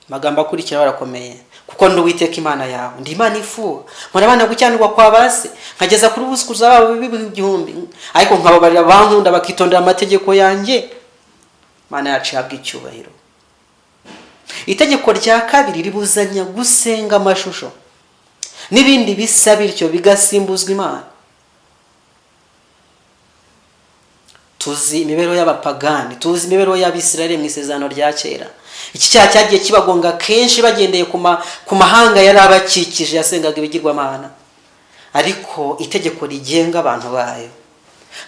Magambo akurikira barakomeye: kuko ndi Uwiteka Imana yawe, ndi Imana ifuha, murabana gucyanirwa kwa base, nkageza kuri busukuza babo b'ibihumbi, ariko nkababarira bankunda bakitondera amategeko yanjye. Imana yacu ihabwa icyubahiro. Itegeko rya kabiri ribuzanya gusenga amashusho n'ibindi bisa bityo bigasimbuzwa Imana. Tuzi imibereho y'abapagani, tuzi imibereho y'Abisirayeli mu isezerano rya kera. Iki cyaha cyagiye kibagonga kenshi bagendeye ku mahanga yari abakikije yasengaga ibigirwamana. Ariko itegeko rigenga abantu bayo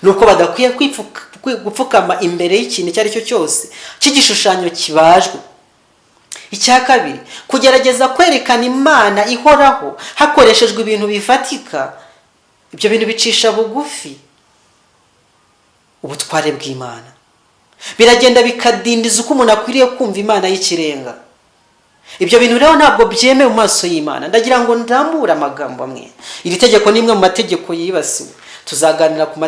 nuko badakwiye gupfukama imbere y'ikintu icyo ari cyo cyose cy'igishushanyo kibajwe. Icya kabiri, kugerageza kwerekana Imana ihoraho hakoreshejwe ibintu bifatika. Ibyo bintu bicisha bugufi ubutware bw'Imana, biragenda bikadindiza uko umuntu akwiriye kumva Imana y'ikirenga. Ibyo bintu rero ntabwo byemewe mu maso y'Imana. Ndagira ngo ndambure amagambo amwe. Iri tegeko ni imwe mu mategeko yibasiwe. Tuzaganira ku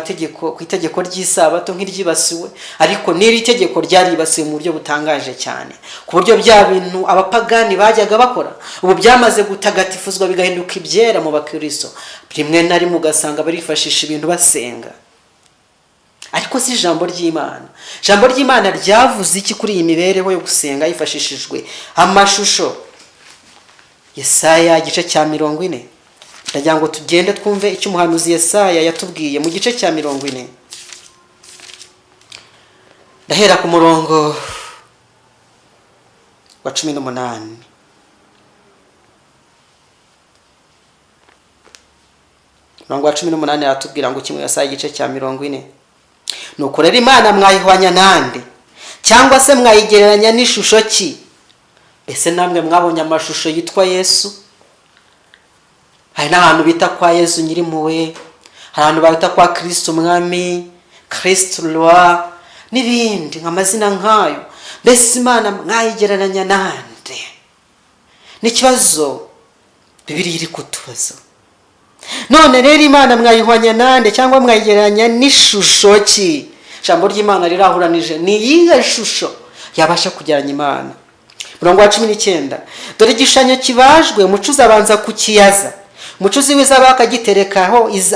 itegeko ry'isabato nk'iryibasiwe, ariko n'iri tegeko ryaribasiwe mu buryo butangaje cyane, ku buryo bya bintu abapagani bajyaga bakora ubu byamaze gutagatifuzwa bigahinduka ibyera mu bakristo. Rimwe na rimwe ugasanga barifashisha ibintu basenga, ariko si ijambo ry'Imana. Ijambo ry'Imana ryavuze iki kuri iyi mibereho yo gusenga hifashishijwe amashusho? Yesaya igice cya 40. Ndagira ngo tugende twumve icyo umuhanuzi Yesaya yatubwiye mu gice cya 40. Ndahera ku murongo wa 18. Murongo wa 18 yatubwira ngo kimwe Yesaya igice cya 40: nuko rero Imana mwayihwanya nande, cyangwa se mwayigereranya n'ishusho ki? Ese namwe mwabonye amashusho yitwa Yesu? Hari n'ahantu bita kwa Yesu Nyirimpuhwe, hari ahantu bita kwa Kristo Umwami, Kristo Roi, n'ibindi nk'amazina nk'ayo. Mbese Imana mwayigereranya nande? N'ikibazo Bibiliya iri kutubaza. None rero Imana mwayihwanya nande cyangwa mwayigereranya n'ishusho ki? Ijambo ry'Imana rirahuranije. Ni iyihe shusho yabasha kugereranya Imana? Murongo wa 19: dore igishushanyo kibajwe, umucuzi abanza kukiyaza, umucuzi w'izahabu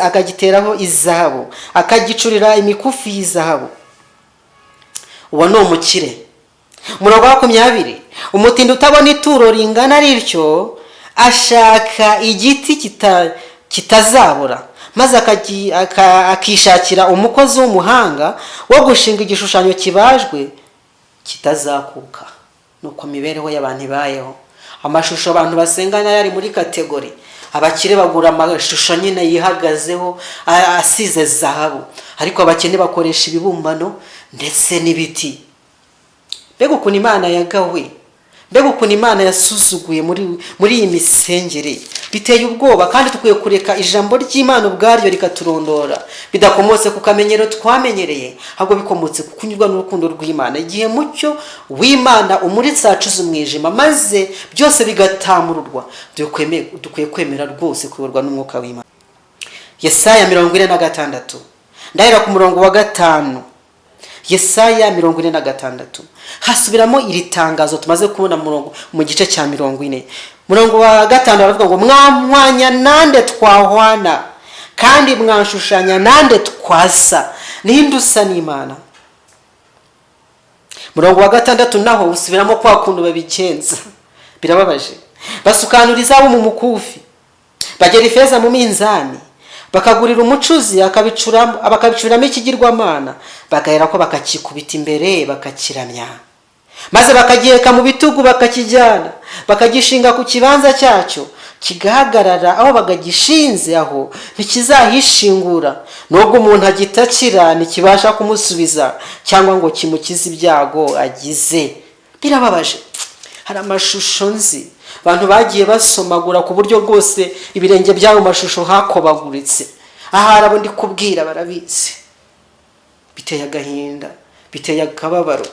akagiteraho izahabu, akagicurira imikufi y'izahabu. Uwo ni umukire. Murongo wa 20: umutindi utabona ituro ringana rityo ashaka igiti kitazabura, maze akishakira umukozi w'umuhanga wo gushinga igishushanyo kibajwe kitazakuka. Nuko mibereho y'abantu ibayeho. Amashusho abantu basengana yari muri kategori. Abakire bagura amashusho nyine yihagazeho asize zahabu, ariko abakene bakoresha ibibumbano ndetse n'ibiti. Mbega ukuntu Imana yagawe, mbega ukuntu Imana yasuzuguye muri iyi misengere, biteye ubwoba. Kandi tukwiye kureka ijambo ry'Imana ubwaryo rikaturondora, bidakomotse ku kamenyero twamenyereye, ahubwo bikomotse ku kunyurwa n'urukundo rw'Imana. Igihe mucyo w'Imana umuritse acuza umwijima, maze byose bigatamururwa, dukwiye kwemera rwose kuyoborwa n'umwuka w'Imana. Yesaya 46. Ndahera ku murongo wa 5. Yesaya 46 hasubiramo iri tangazo tumaze kubona mu gice cya 40. Murongo wa 5 baravuga ngo mwamwanya nande twahwana, kandi mwanshushanya nande twasa? Ninde usa n'Imana? Murongo wa 6 naho usubiramo kwa kuntu babigenza, birababaje. Basukanura izahabu mu mukufi, bagera ifeza mu minzani, bakagurira umucuzi bakabicuramo ikigirwamana, bagahera ko bakakikubita imbere bakakiramya, maze bakagiheka mu bitugu bakakijyana, bakagishinga ku kibanza cyacyo, kigahagarara aho bagagishinze, aho ntikizahishingura, nubwo umuntu agitakira ntikibasha kumusubiza cyangwa ngo kimukize ibyago agize. Birababaje. Hari amashusho nzi abantu bagiye basomagura ku buryo bwose ibirenge by'ayo mashusho hakobaguritse. Ahari abo ndi kubwira barabizi. Biteye agahinda, biteye akababaro.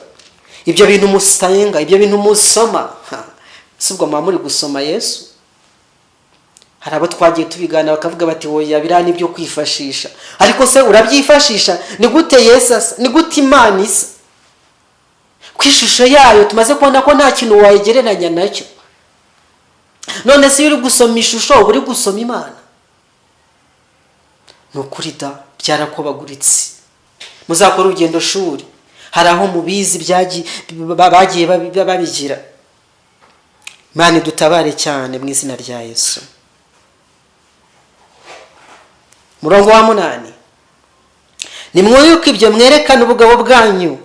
Ibyo bintu musenga, ibyo bintu musoma, sibwo mwa muri gusoma Yesu. Hari abo twagiye tubigana bakavuga bati woya birani byo kwifashisha. Ariko se urabyifashisha? Ni gute Yesu asa? Ni gute Imana isa? Kwishusho yayo tumaze kubona ko nta kintu wayegereranya nacyo. None se uri gusoma ishusho uri gusoma Imana? Nukuri da byarakobaguritse. Muzakora urugendo shuri, hari aho mubizi bagiye babigira. Imana dutabare cyane mu izina rya Yesu. Murongo wa 8. Nimwoyuke ibyo mwerekana ubugabo bwanyu,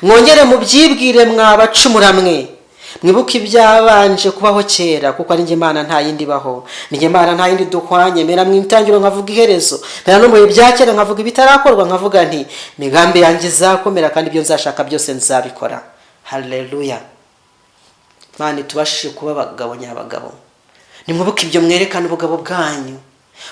mwongere mubyibwire mwabacumura mwe, mwibuke ibyabanje kubaho kera, kuko ari njye Imana nta yindi baho. Ni njye Imana nta yindi duhwanye, mera mu intangiro nkavuga iherezo, mera no mu bihe bya kera nkavuga ibitarakorwa, nkavuga nti migambi yanjye izakomera kandi ibyo nzashaka byose nzabikora. Haleluya. Imana tubashije kuba abagabo nyabagabo. Nimwibuke ibyo mwerekana ubugabo bwanyu,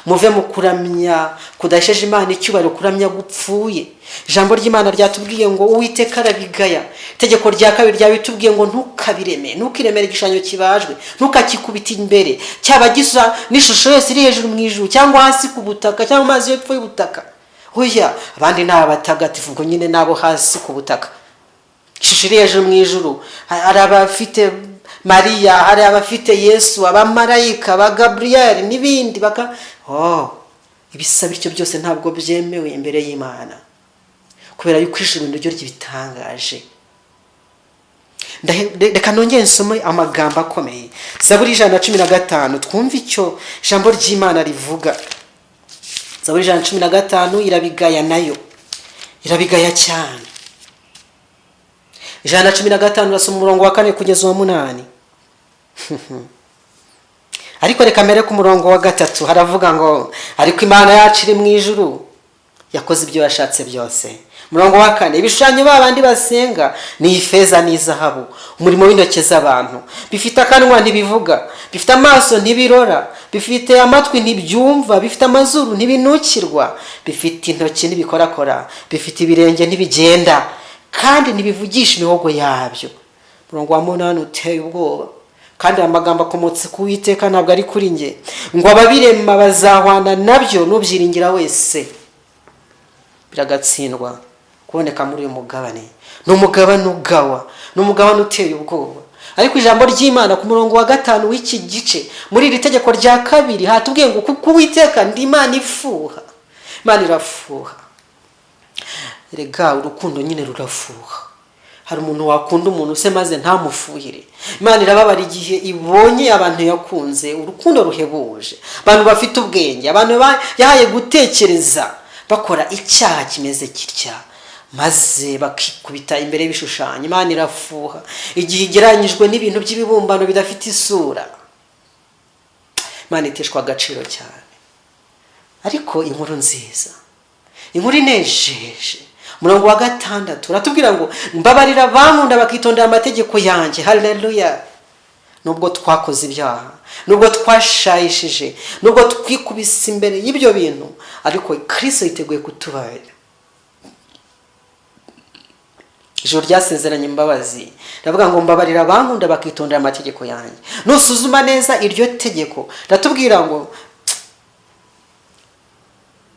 muve mu kuramya kudasheje Imana icyubahiro, kuramya gupfuye. Ijambo ry'Imana ryatubwiye ngo Uwiteka arabigaya. Itegeko rya 2 ryabitubwiye ngo ntukabireme, ntukiremere igishushanyo kibajwe, ntukakikubita imbere, cyaba gisa n'ishusho yose iri hejuru mu ijuru cyangwa hasi ku butaka cyangwa amazi y'epfo y'ubutaka. Oya, abandi ni abatagatifu ngo nyine nabo hasi ku butaka. Ishusho iri hejuru mu ijuru, hari abafite Maria, hari abafite Yesu, abamarayika, aba Gabriel n'ibindi ibisa bityo byose ntabwo byemewe imbere y'Imana, kubera yuko ijuru niryo ry'ibitangaje. Reka nongere nsome amagambo akomeye. Zaburi 115, twumve icyo ijambo ry'Imana rivuga. Zaburi 115 irabigaya, nayo irabigaya cyane. 115 urasoma umurongo wa 4 kugeza wa 8. Ariko reka mere ku murongo wa 3 haravuga ngo ariko Imana yacu iri mu ijuru yakoze ibyo yashatse byose. Murongo wa 4, ibishushanyo babandi basenga ni ifeza n'izahabu, umurimo w'intoke z'abantu. Bifite akanwa ntibivuga, bifite amaso ntibirora, bifite amatwi ntibyumva, bifite amazuru ntibinukirwa, bifite intoki ntibikorakora, bifite ibirenge ntibigenda, kandi ntibivugisha imihogo yabyo. Murongo wa 8 uteye ubwoba, kandi amagambo akomotse ku Uwiteka ntabwo ari kuri nge, ngo ababirema bazahwana nabyo n'ubyiringira wese. Biragatsindwa kuboneka muri uyu mugabane. Ni umugabane ugawa, ni umugabane uteye ubwoba. Ariko ijambo ry'Imana ku murongo wa 5 w'iki gice muri iri tegeko rya 2 hatubwiye ngo kuko Uwiteka ndi Imana ifuha. Imana irafuha. Rega urukundo nyine rurafuha. Hari umuntu wakunda umuntu se maze ntamufuhire. Imana irababara igihe ibonye abantu yakunze, urukundo ruhebuje, abantu bafite ubwenge, abantu yahaye gutekereza, bakora icyaha kimeze kitya maze bakikubita imbere y'ibishushanyo. Imana irafuha igihe igeranyijwe n'ibintu by'ibibumbano bidafite isura. Imana iteshwa agaciro cyane. Ariko inkuru nziza, inkuru inejeje, murongo wa 6 uratubwira ngo mbabarira abankunda bakitondera amategeko yanjye. Haleluya. Nubwo twakoze ibyaha, nubwo twashayishije, nubwo twikubise imbere y'ibyo bintu, ariko Kristo yiteguye kutubabarira. Ijoro ryasezeranye imbabazi, ndavuga ngo mbabarira abankunda bakitondera amategeko yanjye. Nusuzuma neza iryo tegeko ratubwira ngo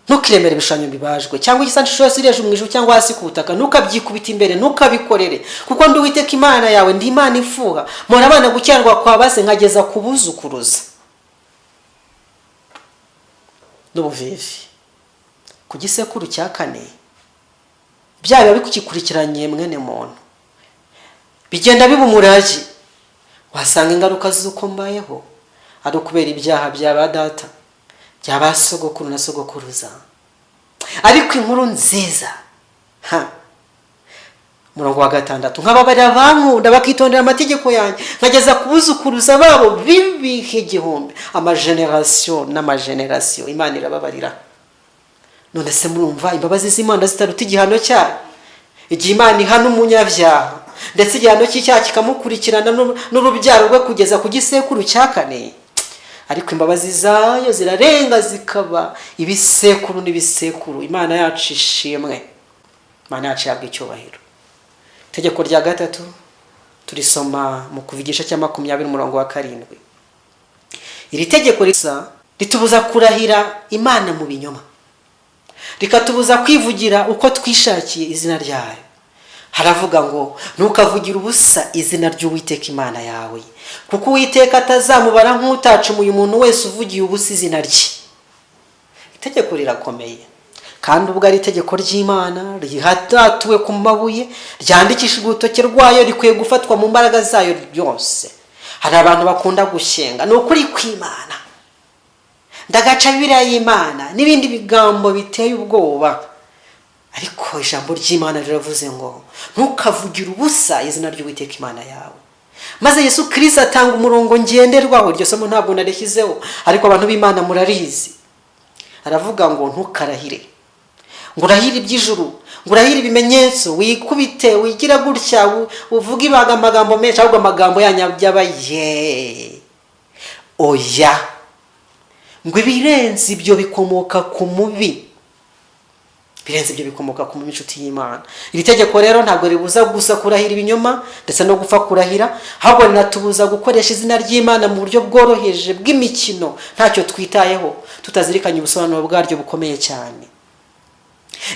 ntukiremere ibishushanyo bibajwe cyangwa igisantisho yose iri hejuru mu ijuru cyangwa hasi ku butaka, ntukabyikubita imbere, ntukabikorere, kuko ndi Uwiteka Imana yawe, ndi Imana ifuha, mpora abana gukiranirwa kwa base nkageza ku buzukuruza. N'ubuvivi ku gisekuru cya 4 byaba bikukikurikiranye mwene muntu. bigenda biba umurage. Wasanga ingaruka z'uko mbayeho ari ukubera ibyaha bya ba data, bya ba sogokuru na sogokuruza. Ariko inkuru nziza, murongo wa 6, nkababarira bankunda bakitondera amategeko yanjye, nkageza kubuzukuruza babo bibihe igihumbi, amageneration n'amageneration. Imana irababarira. None se murumva imbabazi z'Imana zitaruta igihano cyayo? Igihe Imana ihana umunyabyaha ndetse igihano cy'icyaha kikamukurikirana n'urubyaro rwe kugeza ku gisekuru cya 4, ariko imbabazi zayo zirarenga zikaba ibisekuru n'ibisekuru. Imana yacu ishimwe, Imana yacu yabwa icyubahiro. Itegeko rya 3 turisoma mu Kuvigisha cya 20 umurongo wa 7. Iri tegeko ritubuza kurahira Imana mu binyoma, rikatubuza kwivugira uko twishakiye izina ryayo. Haravuga ngo ntukavugira ubusa izina ry'Uwiteka Imana yawe, kuko Uwiteka atazamubara nk'utacumuye umuntu wese uvugiye ubusa izina rye. Itegeko rirakomeye, kandi ubwo ari itegeko ry'Imana rihatatuwe ku mabuye, ryandikishijwe urutoke rwayo, rikwiye gufatwa mu mbaraga zayo byose. Hari abantu bakunda gushyenga ni ukuri kw'Imana, ndagaca Bibiliya y'Imana n'ibindi bigambo biteye ubwoba, ariko ijambo ry'Imana riravuze ngo ntukavugire ubusa izina ry'Uwiteka Imana yawe. Maze Yesu Kristo atanga umurongo ngenderwaho. Iryo somo ntabwo narishyizeho, ariko abantu b'Imana murarizi. Aravuga ngo ntukarahire, ngo urahire iby'ijuru, ngo urahire ibimenyetso, wikubite, wigira gutya, uvuga ibanga amagambo menshi, ahubwo amagambo yanyabyabaye oya, ngo ibirenze ibyo bikomoka ku mubi. Birenze ibyo bikomoka ku mubi, inshuti y'Imana. Iri tegeko rero ntabwo ribuza gusa kurahira ibinyoma ndetse no gupfa kurahira, ahubwo rinatubuza gukoresha izina ry'Imana mu buryo bworoheje bw'imikino, ntacyo twitayeho, tutazirikanye ubusobanuro bwaryo bukomeye cyane.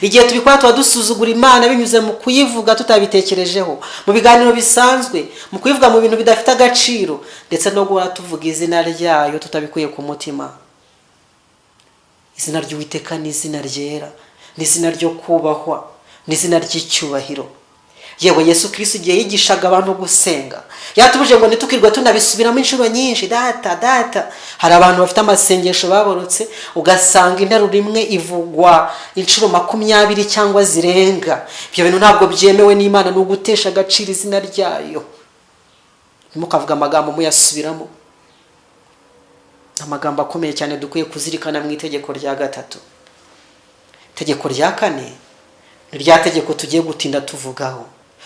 Igihe tubikora tuba dusuzugura Imana binyuze mu kuyivuga tutabitekerejeho, mu biganiro bisanzwe, mu kuyivuga mu bintu bidafite agaciro, ndetse no guhora tuvuga izina ryayo tutabikuye ku mutima. Izina ry'Uwiteka ni izina ryera, ni izina ryo kubahwa, ni izina ry'icyubahiro. Yewe Yesu Kristo igihe yigishaga abantu gusenga, yatubuje ngo nitukirwa tunabisubiramo inshuro nyinshi, data. Hari abantu bafite amasengesho baborotse, ugasanga interuro imwe ivugwa inshuro 20 cyangwa zirenga. Ibyo bintu ntabwo byemewe n'Imana, no gutesha agaciro izina ryayo. Mukavuga amagambo muyasubiramo, amagambo akomeye cyane dukwiye kuzirikana mu itegeko rya 3. Itegeko rya 4 ni rya tegeko tugiye gutinda tuvugaho,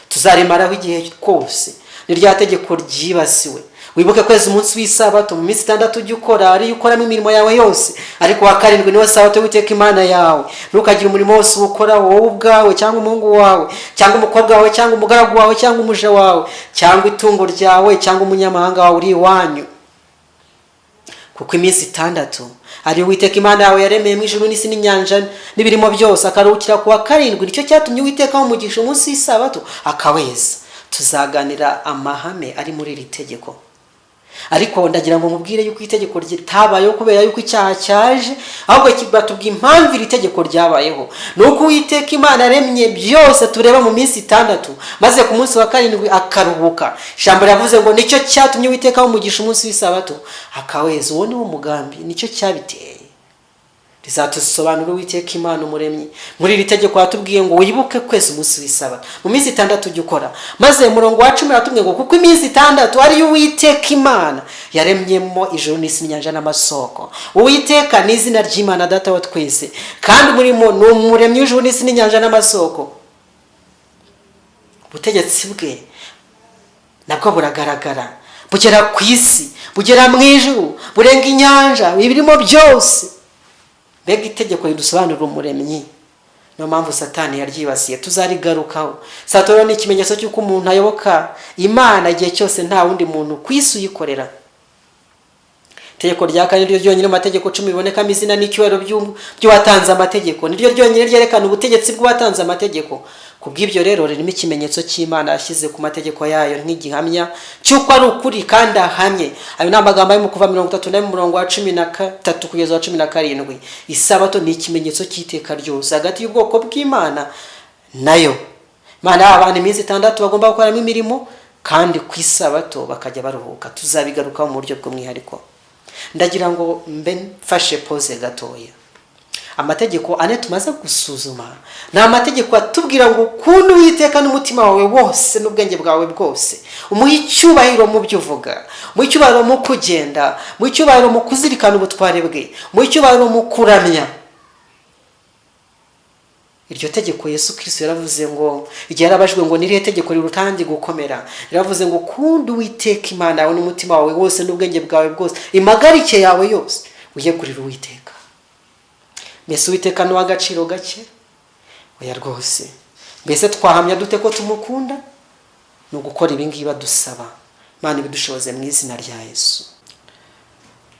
tuzarimaraho igihe kose. Ni rya tegeko ryibasiwe. Wibuke kwezi umunsi w'isabato, mu minsi 6 ujye ukora, ari ukoramo imirimo yawe yose, ariko wa 7 niwo sabato y'Uwiteka Imana yawe. Ntukagire umurimo wose ukora wowe ubwawe cyangwa umuhungu wawe cyangwa umukobwa wawe cyangwa umugaragu wawe cyangwa umuja wawe cyangwa itungo ryawe cyangwa umunyamahanga wawe uri iwanyu, kuko iminsi 6 ari Uwiteka Imana yawe yaremeye mu ijuru n'isi n'inyanja n'ibirimo byose, akaruhukira ku wa 7. Nicyo cyatumye Uwiteka umugisha umunsi w'isabato akaweza. Tuzaganira amahame ari muri iri tegeko, ariko ndagira ngo mubwire yuko itegeko ritabayeho kubera yuko icyaha cyaje, ahubwo kibatubwa impamvu iri tegeko ryabayeho. Nuko Uwiteka Imana yaremye byose tureba mu minsi 6, maze ku munsi wa 7 akaruhuka. Ijambo ryavuze ngo nicyo cyatumye Uwiteka umugisha umunsi w'isabato akaweza. Uwo ni wo mugambi, nicyo cyabiteye. Rizatusobanura Uwiteka Imana umuremyi. Muri iri tegeko yatubwiye ngo wibuke kwezi umunsi w'isabato, mu minsi 6 ujye ukora. Maze umurongo wa 10 yatubwiye ngo kuko iminsi 6 ari Uwiteka Imana yaremyemo ijuru n'isi n'inyanja n'amasoko. Uwiteka ni izina ry'Imana Data wa twese, kandi umurimo ni umuremyi w'ijuru n'isi n'inyanja n'amasoko. Ubutegetsi bwe nabwo buragaragara, bugera ku isi, bugera mu ijuru, burenga inyanja, ibirimo byose. Mbega itegeko ridusobanurira umuremyi. Niyo mpamvu Satani yaryibasiye, tuzarigarukaho. Satani ni ikimenyetso cy'uko umuntu ayoboka Imana igihe cyose nta wundi muntu ku isi uyikorera. Itegeko rya 4 ryo ryonyine amategeko 10 bibonekamo izina n'icyubahiro by'uwatanze amategeko, niryo ryonyine ryerekana ubutegetsi bw'uwatanze amategeko. Kubw'ibyo rero ririmo ikimenyetso cy'Imana yashyize ku mategeko yayo nk'igihamya cy'uko ari ukuri kandi ahamye. Ayo ni amagambo ari mu Kuva 31 umurongo wa 13 kugeza wa 17. Isabato ni ikimenyetso cy'iteka ryose hagati y'ubwoko bw'Imana nayo. Imana abantu iminsi 6 bagomba gukoramo imirimo, kandi ku isabato bakajya baruhuka. Tuzabigarukaho mu buryo bw'umwihariko. Ndagira ngo mbe mfashe pause gatoya. Amategeko ane tumaze gusuzuma ni amategeko atubwira ngo kundu Uwiteka n'umutima wawe wose n'ubwenge bwawe bwose, umuhe icyubahiro mu byo uvuga, umuhe icyubahiro mu kugenda, umuhe icyubahiro mu kuzirikana ubutware bwe, umuhe icyubahiro mu kuramya. Iryo tegeko Yesu Kristo yaravuze ngo, igihe yarabajwe ngo nirihe tegeko rirutangiye gukomera, yaravuze ngo kundu Uwiteka Imana yawe n'umutima wawe wose n'ubwenge bwawe bwose, impagarike yawe yose uyegurire Uwiteka. Mbese Uwiteka ni uw'agaciro gake? Oya rwose. Mbese twahamya dute ko tumukunda? Ni ugukora ibingibi badusaba. Imana ibidushoboze mu izina rya Yesu.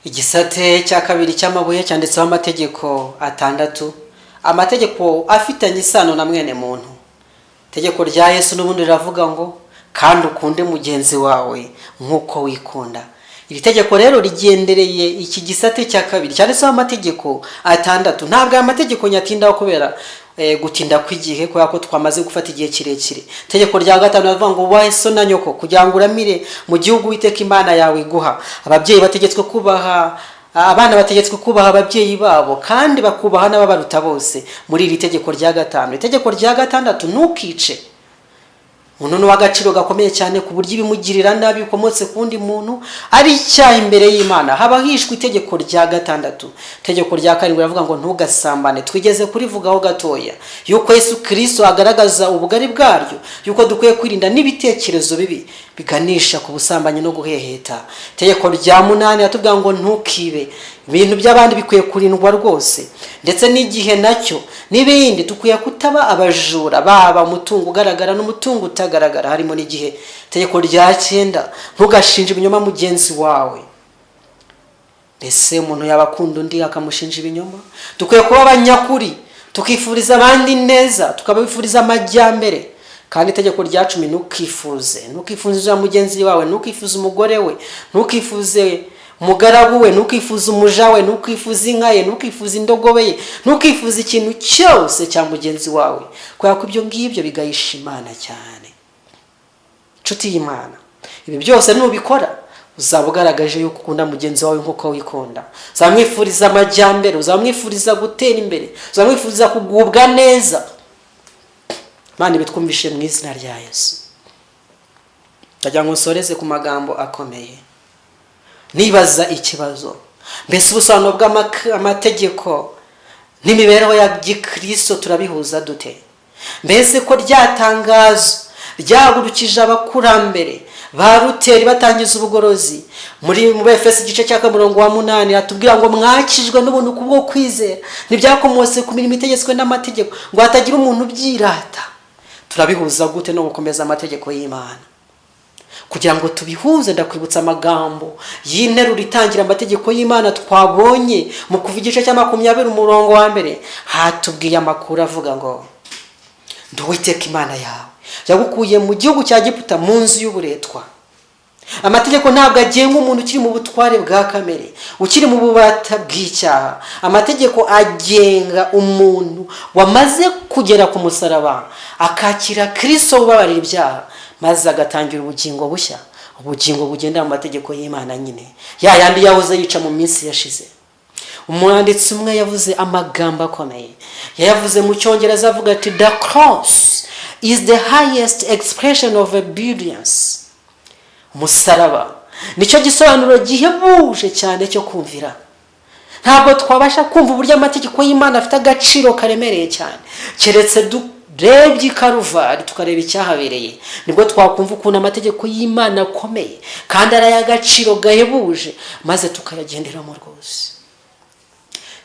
Igisate cya kabiri cy'amabuye cyanditseho amategeko 6. Amategeko afitanye isano na mwene muntu. Itegeko rya Yesu n'ubundi riravuga ngo kandi ukunde mugenzi wawe nk'uko wikunda. Iri tegeko rero rigendereye iki gisate cya kabiri cyanditseho amategeko 6. Ntabwo aya mategeko nyatindaho kubera gutinda kw'igihe, kubera ko twamaze gufata igihe kirekire. Itegeko rya 5 riravuga ngo ubahe so na nyoko kugira ngo uramire mu gihugu Uwiteka Imana yawe iguha. Ababyeyi bategetswe kubaha abana, bategetswe kubaha ababyeyi babo kandi bakubaha n'ababaruta bose. Muri iri tegeko rya 5, itegeko rya 6, ntukice. Umuntu n'uw'agaciro gakomeye cyane ku buryo ibimugirira nabi bikomotse kundi muntu ari icyaha imbere y'Imana. Haba hishwe itegeko rya 6. Itegeko rya 7 riravuga ngo ntugasambane. Twigeze kurivugaho gatoya yuko Yesu Kristo agaragaza ubugari bwaryo, yuko dukwiye kwirinda n'ibitekerezo bibi biganisha ku busambanyi no guheheta. Itegeko rya 8 yatubwira ngo ntukibe. Ibintu by'abandi bikwiye kurindwa rwose, ndetse n'igihe nacyo n'ibindi tukwiye kutaba abajura, baba umutungo ugaragara n'umutungo utagaragara, harimo n'igihe. Itegeko rya 9, ntugashinje ibinyoma mugenzi wawe. Mbese umuntu yabakunda undi akamushinja ibinyoma? Dukwiye kuba abanyakuri, tukifuriza abandi neza, tukabifuriza amajyambere. Kandi itegeko rya 10, ntukifuze mugenzi wawe, ntukifuze umugore we, ntukifuze umugaragu we, ntukifuze umuja we, ntukifuze inka ye, ntukifuze indogobe ye, ntukifuze ikintu cyose cya mugenzi wawe, kubera ko ibyo ngibyo bigayisha Imana cyane. Nshuti y'Imana, ibi byose nubikora uzaba ugaragaje yuko ukunda mugenzi wawe nk'uko wikunda. Uzamwifuriza amajyambere, uzamwifuriza gutera imbere, uzamwifuriza kugubwa neza. Imana ibitwumvishe mu izina rya Yesu. Ndagira ngo nsoreze ku magambo akomeye. Nibaza ikibazo, mbese ubusobanuro bw'amategeko n'imibereho ya Gikristo turabihuza dute? Mbese ko ryatangazo ryahagurukije abakurambere ba Luteri batangiza ubugorozi muri mu Efeso igice cya 8 atubwira ngo mwakijwe n'ubuntu kubwo kwizera, ntibyakomotse ku mirimo itegetswe n'amategeko, ngo hatagira umuntu byirata. Turabihuza gute no gukomeza amategeko y'Imana? Kugira ngo tubihuze, ndakwibutsa amagambo y'interuro itangira amategeko y'Imana twabonye mu kuva igice cya 20 umurongo wa mbere. Hatubwiye amakuru avuga ngo ndi Uwiteka Imana yawe, yagukuye mu gihugu cya Egiputa mu nzu y'uburetwa. Amategeko ntabwo agenga umuntu ukiri mu butware bwa kamere, ukiri mu bubata bw'icyaha. Amategeko agenga umuntu wamaze kugera ku musaraba, akakira Kristo ubabarira ibyaha, maze agatangira ubugingo bushya, ubugingo bugendera mu mategeko y'Imana nyine, ya yandi yahoze yica mu minsi yashize. Umwanditsi umwe yavuze amagambo akomeye, yavuze mu Cyongereza avuga ati the cross is the highest expression of obedience. Umusaraba nicyo gisobanuro gihebuje cyane cyo kumvira. Ntabwo twabasha kumva uburyo amategeko y'Imana afite agaciro karemereye cyane keretse rebye Karuvari tukareba icyahabereye, nibwo twakumva ukuntu amategeko y'Imana akomeye kandi ari ay'agaciro gahebuje, maze tukayagenderamo rwose.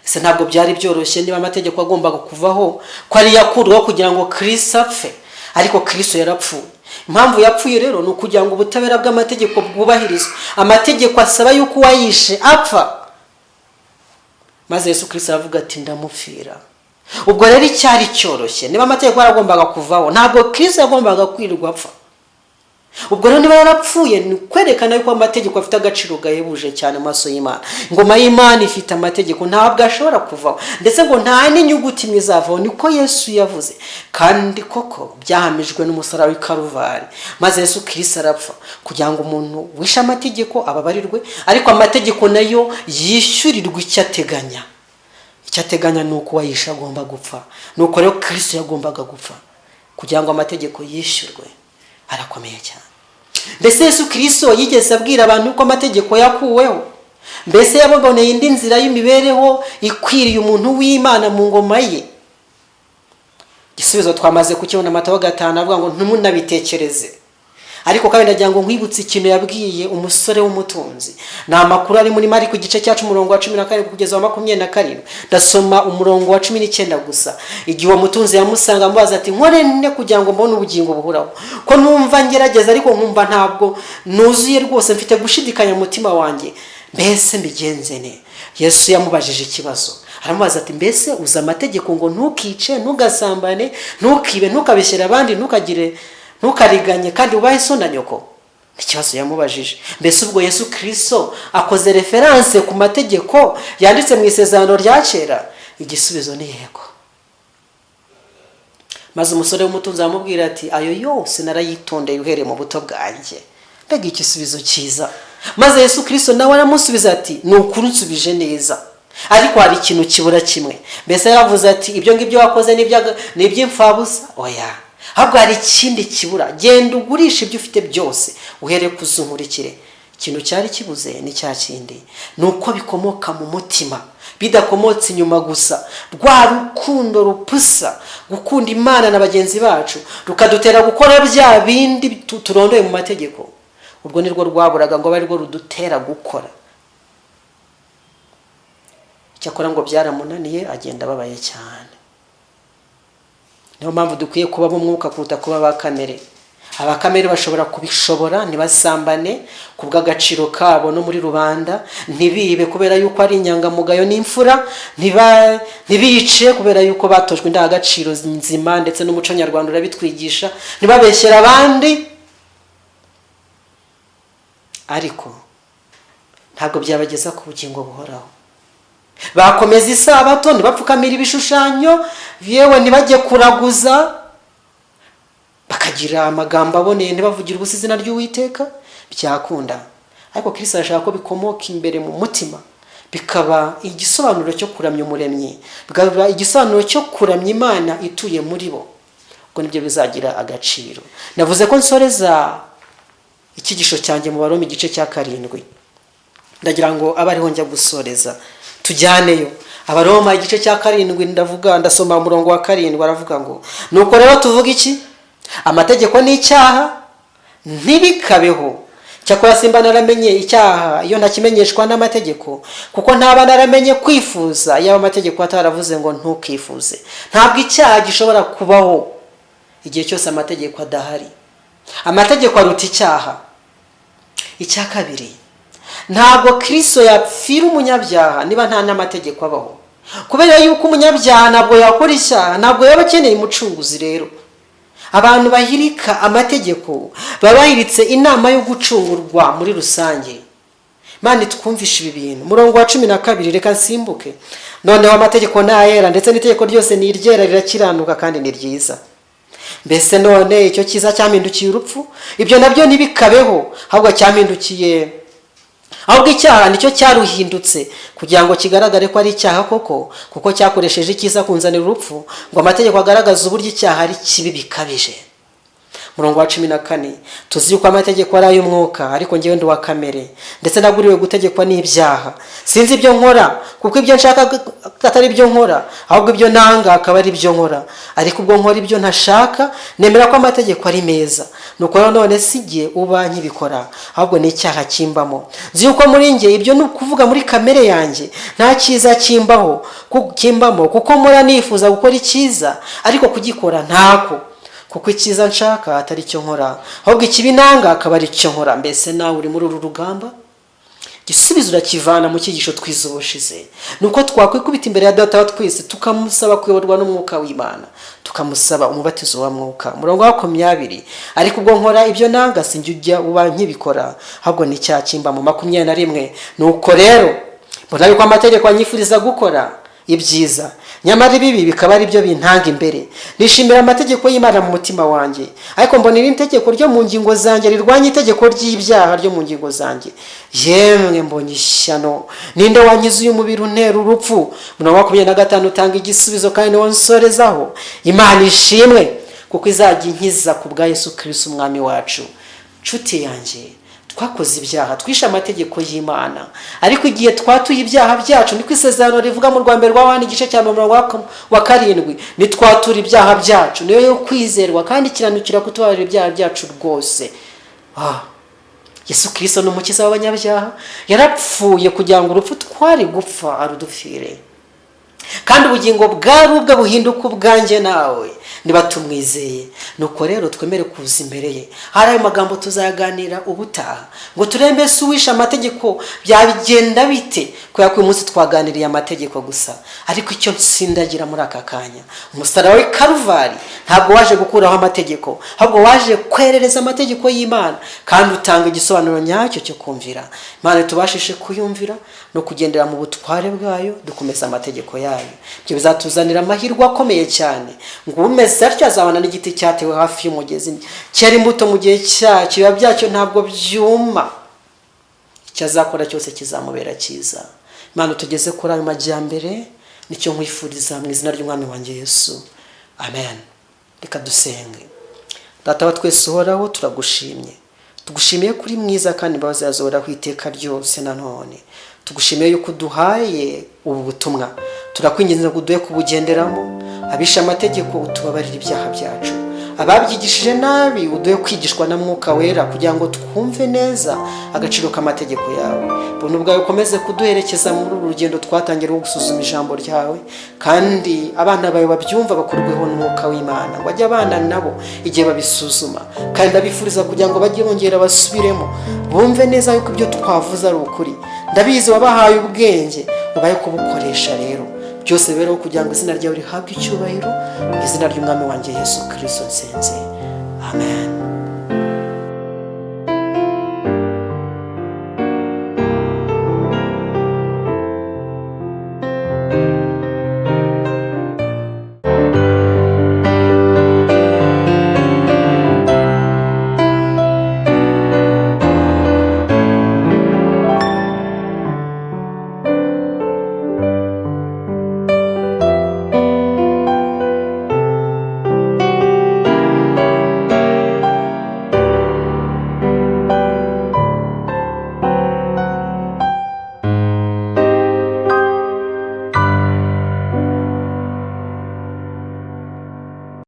Ese ntabwo byari byoroshye niba amategeko agombaga kuvaho ko ari yakurwaho kugira ngo Kristo apfe, ariko Kristo yarapfuye. Impamvu yapfuye rero ni ukugira ngo ubutabera bw'amategeko bwubahirizwe. Amategeko asaba yuko uwayishe apfa, maze Yesu Kristo aravuga ati ndamupfira. Ubwo rero icyari cyoroshye niba amategeko yaragombaga kuvaho, ntabwo Kristo yagombaga kwirirwa apfa. ubwo rero niba yarapfuye ni kwerekana yuko amategeko afite agaciro gahebuje cyane mu maso y'Imana. Ingoma y'Imana ifite amategeko ntabwo ashobora kuvaho, ndetse ngo nta n'inyuguti imwe izavaho, niko Yesu yavuze. Kandi koko byahamijwe n'umusaraba w'i Karuvari, maze Yesu Kristo arapfa kugira ngo umuntu wishe amategeko ababarirwe, ariko amategeko nayo yishyurirwa icyo ateganya. Icyo ateganya ni uko uwayishe agomba gupfa. Nuko rero Kristo yagombaga gupfa kugira ngo amategeko yishyurwe. Arakomeye cyane. Mbese Yesu Kristo yigeze abwira abantu ko amategeko yakuweho? Mbese yababoneye indi nzira y'imibereho ikwiriye umuntu w'Imana mu ngoma ye? Igisubizo twamaze kukibona Matayo 5 avuga ngo ntumunabitekereze. Ariko kandi ndagira ngo nkwibutse ikintu yabwiye umusore w'umutunzi. Ni amakuru ari muri Mariko igice cyacu umurongo wa 14 kugeza wa 27. Ndasoma umurongo wa 19 gusa. Igihe uwo mutunzi yamusanga amubaza ati nkore nne kugira ngo mbone ubugingo buhoraho, ko numva ngerageza ariko nkumva ntabwo nuzuye rwose, mfite gushidikanya mutima wanjye, mbese mbigenze ne? Yesu yamubajije ikibazo, aramubaza ati mbese uza amategeko ngo ntukice, ntugasambane, ntukibe, ntukabeshyera abandi, ntukariganye, kandi ubahe so na nyoko. Ikibazo yamubajije. Mbese ubwo Yesu Kristo akoze reference ku mategeko yanditse mu isezerano rya kera? Igisubizo ni yego. Maze umusore w'umutunzi amubwira ati ayo yose narayitondeye uhereye mu buto bwanjye. Mbega igisubizo cyiza. Maze Yesu Kristo nawe aramusubiza ati ni ukuri unsubije neza, ariko hari ikintu kibura kimwe. Mbese yaravuze ati ibyo ngibyo wakoze ni iby'imfabusa? Oya, ahubwo hari ikindi kibura. Genda ugurisha ibyo ufite byose uhere kuzunkurikire. Ikintu cyari kibuze ni cya kindi, nuko bikomoka mu mutima, bidakomotse inyuma gusa. Rwa rukundo rupusa, gukunda Imana na bagenzi bacu, rukadutera gukora bya bindi turondoye mu mategeko. Urwo nirwo rwaburaga ngo bari rwo rudutera gukora. Cyakora ngo byaramunaniye, agenda babaye cyane. Niyo mpamvu dukwiye kuba mu mwuka kuruta kuba abakamere. Abakamere bashobora kubishobora, ntibasambane kubw'agaciro kabo no muri rubanda, ntibibe kubera yuko ari inyangamugayo n'imfura, ntibice kubera yuko batojwe indangagaciro nzima, ndetse n'umuco nyarwanda urabitwigisha, ntibabeshyera abandi. Ariko ntabwo byabageza ku bugingo buhoraho. Bakomeza isabato, ntibapfukamira ibishushanyo, yewe ntibajye kuraguza, bakagira amagambo aboneye, ntibavugire ubusa izina ry'Uwiteka, byakunda. Ariko Kristo arashaka ko bikomoka imbere mu mutima, bikaba igisobanuro cyo kuramya Umuremyi, bikaba igisobanuro cyo kuramya Imana ituye muri bo. Ubwo nibyo bizagira agaciro. Navuze ko nsoreza ikigisho cyanjye mu Baroma igice cya 7. Ndagira ngo abariho njya gusoreza tujyaneyo. Abaroma igice cya 7 ndasoma umurongo wa 7, aravuga ngo nuko rero tuvuga iki? Amategeko ni icyaha ntibikabeho. Cyakora simba naramenye icyaha iyo ntakimenyeshwa n'amategeko, kuko ntaba naramenye kwifuza iyo amategeko ataravuze ngo ntukifuze. Ntabwo icyaha gishobora kubaho igihe cyose amategeko adahari. Amategeko aruta icyaha. Icya kabiri, ntabwo Kristo yapfira umunyabyaha niba nta n'amategeko abaho, kubera yuko umunyabyaha ntabwo yakora icyaha, ntabwo yaba akeneye umucunguzi. Rero abantu bahirika amategeko babahiritse inama yo gucungurwa muri rusange. Mani twumvisha ibi bintu. Murongo wa 12, reka nsimbuke. Noneho amategeko ni ayera, ndetse n'itegeko ryose ni iryera, rirakiranuka kandi ni ryiza. Mbese none icyo cyiza cyamindukiye urupfu? Ibyo nabyo ntibikabeho, ahubwo cyamindukiye, ahubwo icyaha nicyo cyaruhindutse kugira ngo kigaragare ko ari icyaha koko, kuko cyakoresheje icyiza kunzanira urupfu, ngo amategeko agaragaza uburyo icyaha ari kibi bikabije. Murongo wa 14, tuzi yuko amategeko ari ay'umwuka, ariko ngewe ndi wa kamere, ndetse naguriwe gutegekwa n'ibyaha. Sinzi ibyo nkora, kuko ibyo nshaka atari ibyo nkora, ahubwo ibyo nanga akaba ari ibyo nkora. Ariko ubwo nkora ibyo ntashaka, nemera ko amategeko ari meza. Nuko none sijye uba nkibikora, ahubwo ni icyaha kimbamo. Nzi yuko muri nge, ibyo ni ukuvuga muri kamere yanjye, nta cyiza kimbamo, kuko mpora nifuza gukora icyiza, ariko kugikora ntako. Kuko icyiza nshaka atari cyo nkora, ahubwo ikibi nanga akaba ari cyo nkora. Mbese nawe uri muri uru rugamba? igisubizo urakivana mu cyigisho twize ubushize. Nuko twakwikubita imbere ya Data wa twese tukamusaba kuyoborwa n'umwuka w'Imana, tukamusaba umubatizo wa mwuka. Murongo wa 20, ariko ubwo nkora ibyo nanga sinjye ujya uba nkibikora, ahubwo ni cya kimba mu 21. Nuko rero mbona yuko amategeko anyifuriza gukora ibyiza, nyamara ibibi bikaba ari byo bintanga imbere. Nishimira amategeko y'Imana mu mutima wanjye, ariko mbona iri tegeko ryo mu ngingo zanjye rirwanya itegeko ry'ibyaha ryo mu ngingo zanjye. Yemwe mbonye ishyano, ninde wanyiza uyu mubiri untera urupfu? Murongo wa 25 utanga igisubizo kandi niwo nsorezaho. Imana ishimwe kuko izajya inkiza ku bwa Yesu Kristo umwami wacu. Nshuti yanjye, twakoze ibyaha, twishe amategeko y'Imana, ariko igihe twatuye ibyaha byacu, niko isezerano rivuga mu rwa mbere rwa Yohana igice cya 7, ni twatura ibyaha byacu, niyo yo kwizerwa kandi kiranukira kutubarira ibyaha byacu rwose. Yesu Kristo ni umukiza w'abanyabyaha, yarapfuye kugira ngo urupfu twari gupfa arudupfire, kandi ubugingo bwari ubwe buhinduka ubwanjye nawe niba tumwizeye. Nuko rero twemere kuza imbere ye. Hari ayo magambo tuzaganira ubutaha, ngo turembe se uwisha amategeko byabigenda bite. Kubera ko uyu munsi twaganiriye amategeko gusa, ariko icyo nsindagira muri aka kanya, umusaraba w'i Karuvari ntabwo waje gukuraho amategeko, ahubwo waje kwerereza amategeko y'Imana, kandi utanga igisobanuro nyacyo cyo kumvira Imana. Tubashishe kuyumvira no kugendera mu butware bwayo, dukomeza amategeko yayo. Ibyo bizatuzanira amahirwe akomeye cyane, ngo umeze atyo azabana n'igiti cyatewe hafi y'umugezi, cyari imbuto mu gihe cyacyo, biba byacyo ntabwo byuma, icyo azakora cyose kizamubera cyiza. Imana tugeze kuri ayo majyambere, nicyo nkwifuriza mu izina ry'umwami wanjye Yesu, amen. Reka dusenge. Data wa twese uhoraho, turagushimye, tugushimiye kuri mwiza kandi imbabazi zazohoraho iteka ryose nanone. Tugushimiye yuko duhaye ubu butumwa, turakwinginze ngo uduhe kubugenderamo. Abisha amategeko utubabarira ibyaha byacu, ababyigishije nabi uduhe kwigishwa na mwuka wera, kugira ngo twumve neza agaciro k'amategeko yawe. Buntu bwawe ukomeze kuduherekeza muri uru rugendo twatangiye rwo gusuzuma ijambo ryawe, kandi abana bawe babyumva bakurweho n'umwuka w'Imana, ngo bajye abana nabo igihe babisuzuma, kandi abifuriza kugira ngo bajye bongera basubiremo, bumve neza yuko ibyo twavuze ari ukuri. Ndabizi wabahaye ubwenge, ubaye kubukoresha rero. Byose rero kugira ngo izina ryawe rihabwe icyubahiro, mu izina ry'umwami wanjye Yesu Kristo nsenze, amen.